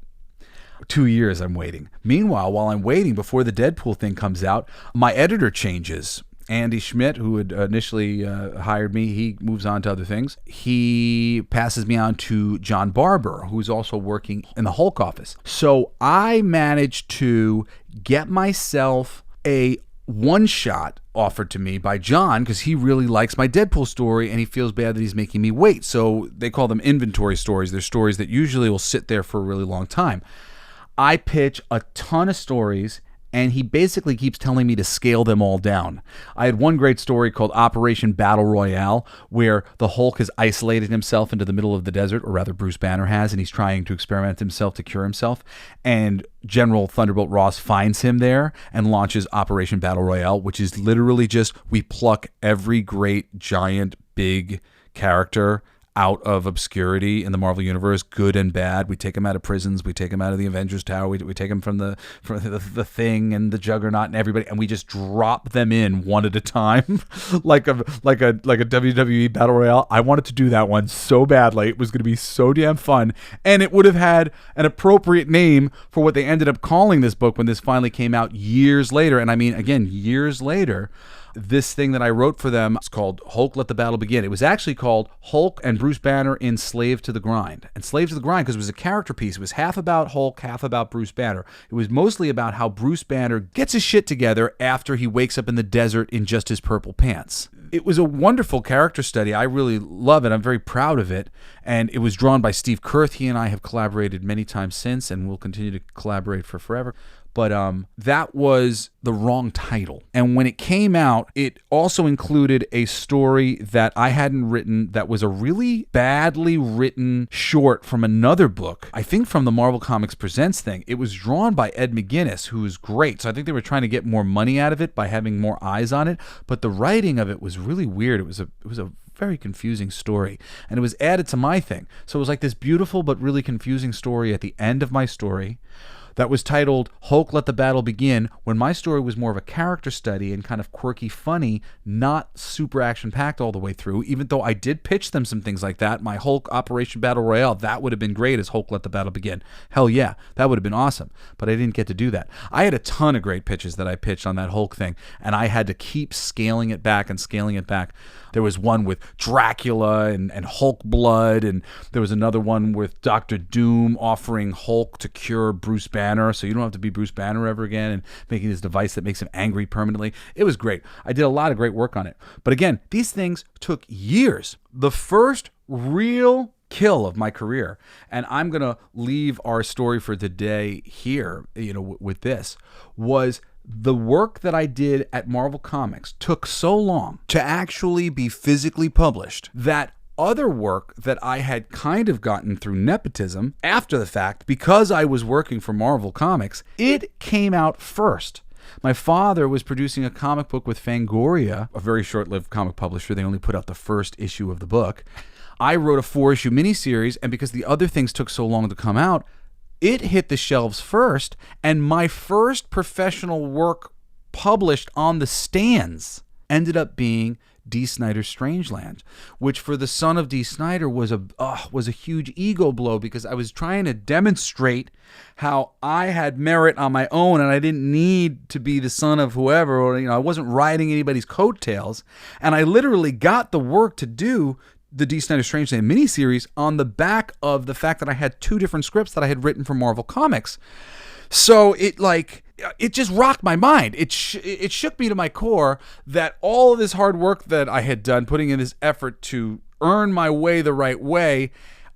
2 years I'm waiting. Meanwhile, while I'm waiting before the Deadpool thing comes out, my editor changes. Andy Schmidt, who had initially hired me, he moves on to other things. He passes me on to John Barber, who's also working in the Hulk office. So I managed to get myself a one-shot offered to me by John because he really likes my Deadpool story and he feels bad that he's making me wait. So they call them inventory stories. They're stories that usually will sit there for a really long time. I pitch a ton of stories, and he basically keeps telling me to scale them all down. I had one great story called Operation Battle Royale, where the Hulk has isolated himself into the middle of the desert, or rather Bruce Banner has, and he's trying to experiment himself to cure himself. And General Thunderbolt Ross finds him there and launches Operation Battle Royale, which is literally just we pluck every great, giant, big character out of obscurity in the Marvel Universe, good and bad. We take them out of prisons. We take them out of the Avengers Tower. We take them from the Thing and the Juggernaut and everybody, and we just drop them in one at a time, like a WWE Battle Royale. I wanted to do that one so badly. It was going to be so damn fun, and it would have had an appropriate name for what they ended up calling this book when this finally came out years later. And I mean, again, years later. This thing that I wrote for them is called Hulk Let the Battle Begin. It was actually called Hulk and Bruce Banner in Slave to the Grind. And Slave to the Grind because it was a character piece. It was half about Hulk, half about Bruce Banner. It was mostly about how Bruce Banner gets his shit together after he wakes up in the desert in just his purple pants. It was a wonderful character study. I really love it. I'm very proud of it. And it was drawn by Steve Kurth. He and I have collaborated many times since, and we'll continue to collaborate for forever. But that was the wrong title. And when it came out, it also included a story that I hadn't written that was a really badly written short from another book, I think from the Marvel Comics Presents thing. It was drawn by Ed McGuinness, who is great. So I think they were trying to get more money out of it by having more eyes on it. But the writing of it was really weird. It was a very confusing story. And it was added to my thing. So it was like this beautiful but really confusing story at the end of my story. that was titled Hulk Let the Battle Begin, when my story was more of a character study and kind of quirky, funny, not super action-packed all the way through, even though I did pitch them some things like that. My Hulk Operation Battle Royale, that would have been great as Hulk Let the Battle Begin. Hell yeah, that would have been awesome, but I didn't get to do that. I had a ton of great pitches that I pitched on that Hulk thing, and I had to keep scaling it back and scaling it back. There was one with Dracula and Hulk blood, and there was another one with Dr. Doom offering Hulk to cure Bruce Banner, so you don't have to be Bruce Banner ever again, and making this device that makes him angry permanently. It was great. I did a lot of great work on it. But again, these things took years. The first real kill of my career, and I'm going to leave our story for today here, with this, was the work that I did at Marvel Comics took so long to actually be physically published that other work that I had kind of gotten through nepotism after the fact, because I was working for Marvel Comics, it came out first. My father was producing a comic book with Fangoria, a very short-lived comic publisher. They only put out the first issue of the book. I wrote a 4-issue miniseries, and because the other things took so long to come out, it hit the shelves first, and my first professional work published on the stands ended up being D. Snider's Strangeland, which for the son of D. Snider was a huge ego blow, because I was trying to demonstrate how I had merit on my own and I didn't need to be the son of whoever, or I wasn't riding anybody's coattails, and I literally got the work to do the D. Snider Strangeland miniseries on the back of the fact that I had 2 different scripts that I had written for Marvel Comics. So it just rocked my mind. It shook me to my core that all of this hard work that I had done, putting in this effort to earn my way the right way,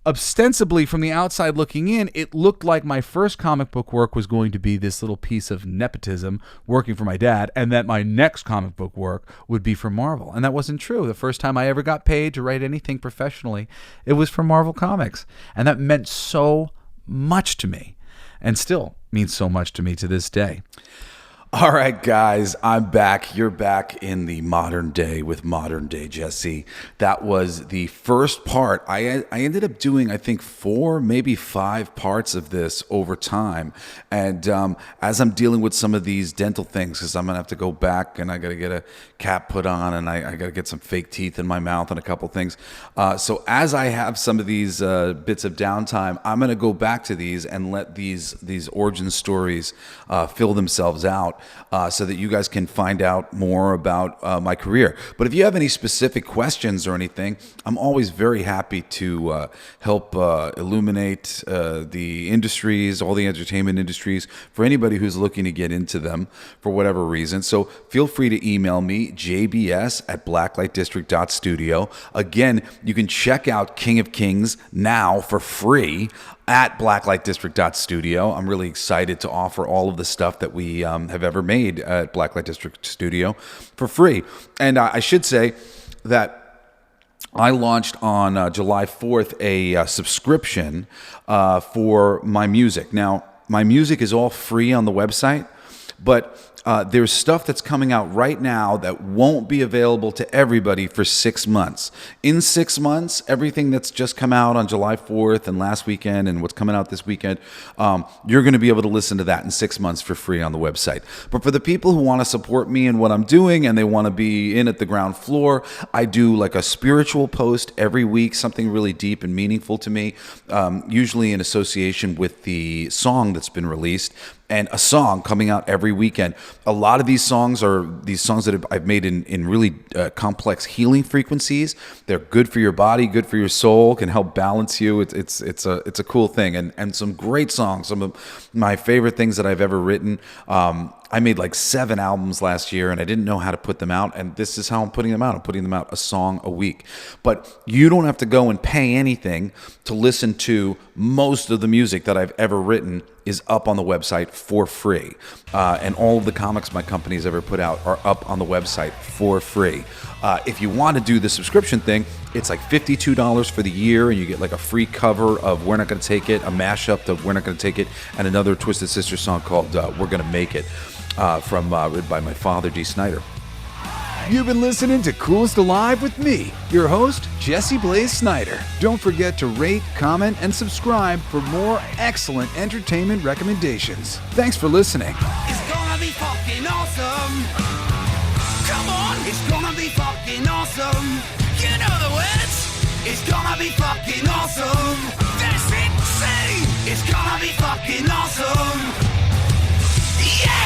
ostensibly from the outside looking in, it looked like my first comic book work was going to be this little piece of nepotism working for my dad, and that my next comic book work would be for Marvel. And that wasn't true. The first time I ever got paid to write anything professionally, it was for Marvel Comics. And that meant so much to me, and still means so much to me to this day. All right, guys, I'm back. You're back in the modern day with Modern Day Jesse. That was the first part. I ended up doing, I think, 4, maybe 5 parts of this over time. And as I'm dealing with some of these dental things, because I'm going to have to go back and I got to get a cap put on, and I got to get some fake teeth in my mouth and a couple things. So as I have some of these bits of downtime, I'm going to go back to these and let these origin stories fill themselves out. So that you guys can find out more about my career. But if you have any specific questions or anything, I'm always very happy to help illuminate the industries, all the entertainment industries, for anybody who's looking to get into them for whatever reason. So feel free to email me, jbs@blacklightdistrict.studio. Again, you can check out King of Kings now for free at blacklightdistrict.studio. I'm really excited to offer all of the stuff that we have ever made at Blacklight District Studio for free. And I should say that I launched on July 4th a subscription for my music. Now, my music is all free on the website, but there's stuff that's coming out right now that won't be available to everybody for 6 months. In 6 months, everything that's just come out on July 4th and last weekend and what's coming out this weekend, you're going to be able to listen to that in 6 months for free on the website. But for the people who want to support me and what I'm doing and they want to be in at the ground floor, I do like a spiritual post every week, something really deep and meaningful to me, usually in association with the song that's been released, and a song coming out every weekend. A lot of these songs are these songs that I've made in really complex healing frequencies. They're good for your body, good for your soul, can help balance you. It's a cool thing, and some great songs. Some of my favorite things that I've ever written. I made like 7 albums last year, and I didn't know how to put them out, and this is how I'm putting them out. I'm putting them out a song a week. But you don't have to go and pay anything to listen to most of the music that I've ever written is up on the website for free. And all of the comics my company's ever put out are up on the website for free. If you want to do the subscription thing, it's like $52 for the year, and you get like a free cover of We're Not Gonna Take It, a mashup to We're Not Gonna Take It, and another Twisted Sister song called We're Gonna Make It, written by my father, D. Snider. You've been listening to Coolest Alive with me, your host, Jesse Blaze Snider. Don't forget to rate, comment, and subscribe for more excellent entertainment recommendations. Thanks for listening. It's gonna be fucking awesome. Come on, it's gonna be fucking awesome. You know the words. It's gonna be fucking awesome. That's it, see. It's gonna be fucking awesome. Yeah!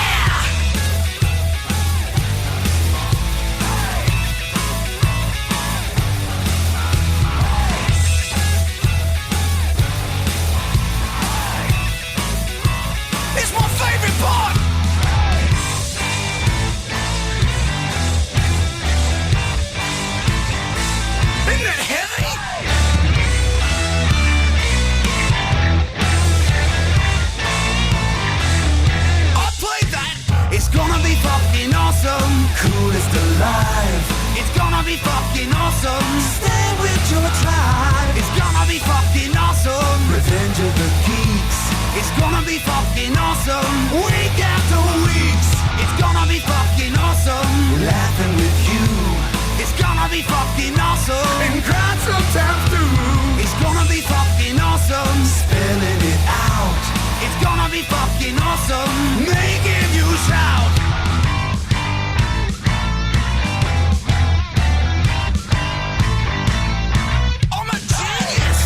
It's my favorite part. Isn't that heavy? I'll play that. It's gonna be fucking awesome. Coolest alive. It's gonna be fucking awesome. Stay with your tribe. It's gonna be fucking awesome. Revenge of the Geeks. It's gonna be fucking awesome. Week after weeks. It's gonna be fucking awesome. Laughing with you. It's gonna be fucking awesome. And crying sometimes too. It's gonna be fucking awesome. Spelling it out. It's gonna be fucking awesome. Making you shout. I'm a genius.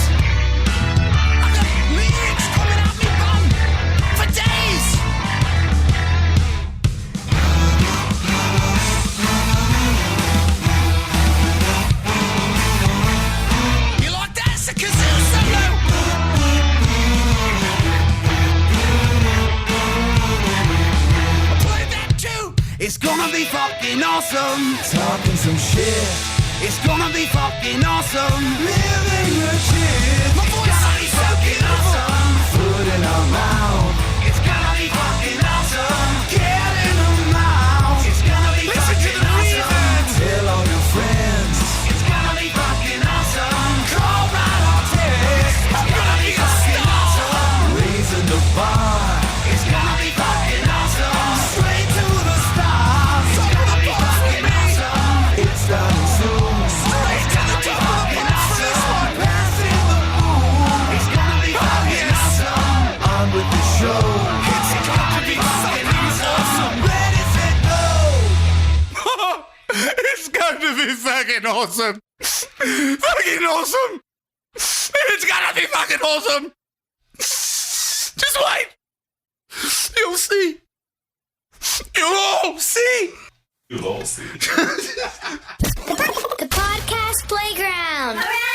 I got lyrics coming out me bum for days. You like that? It's a kazoo solo. I played that too. It's gonna be fucking awesome. Talking some shit. It's gonna be fucking awesome. Living your shit. My voice is fucking awesome. Food in our mouth. It's gonna be fucking awesome. Get in the mouth. It's gonna be fucking awesome. Tell all your friends. It's gonna be fucking awesome. Call right or text. It's gonna be fucking awesome. Raising the bar. It's gonna be fucking awesome. Straight to the stars. It's gonna be fucking awesome. It's starting soon. Straight to the top of the awesome. Passing the moon. It's gonna be fucking awesome. On with the show. It's gonna be fucking awesome. Ready, set, go. It's going to be fucking awesome. Fucking awesome. It's gonna be fucking awesome. Just wait. You'll see. You'll all see. The podcast playground. Hooray!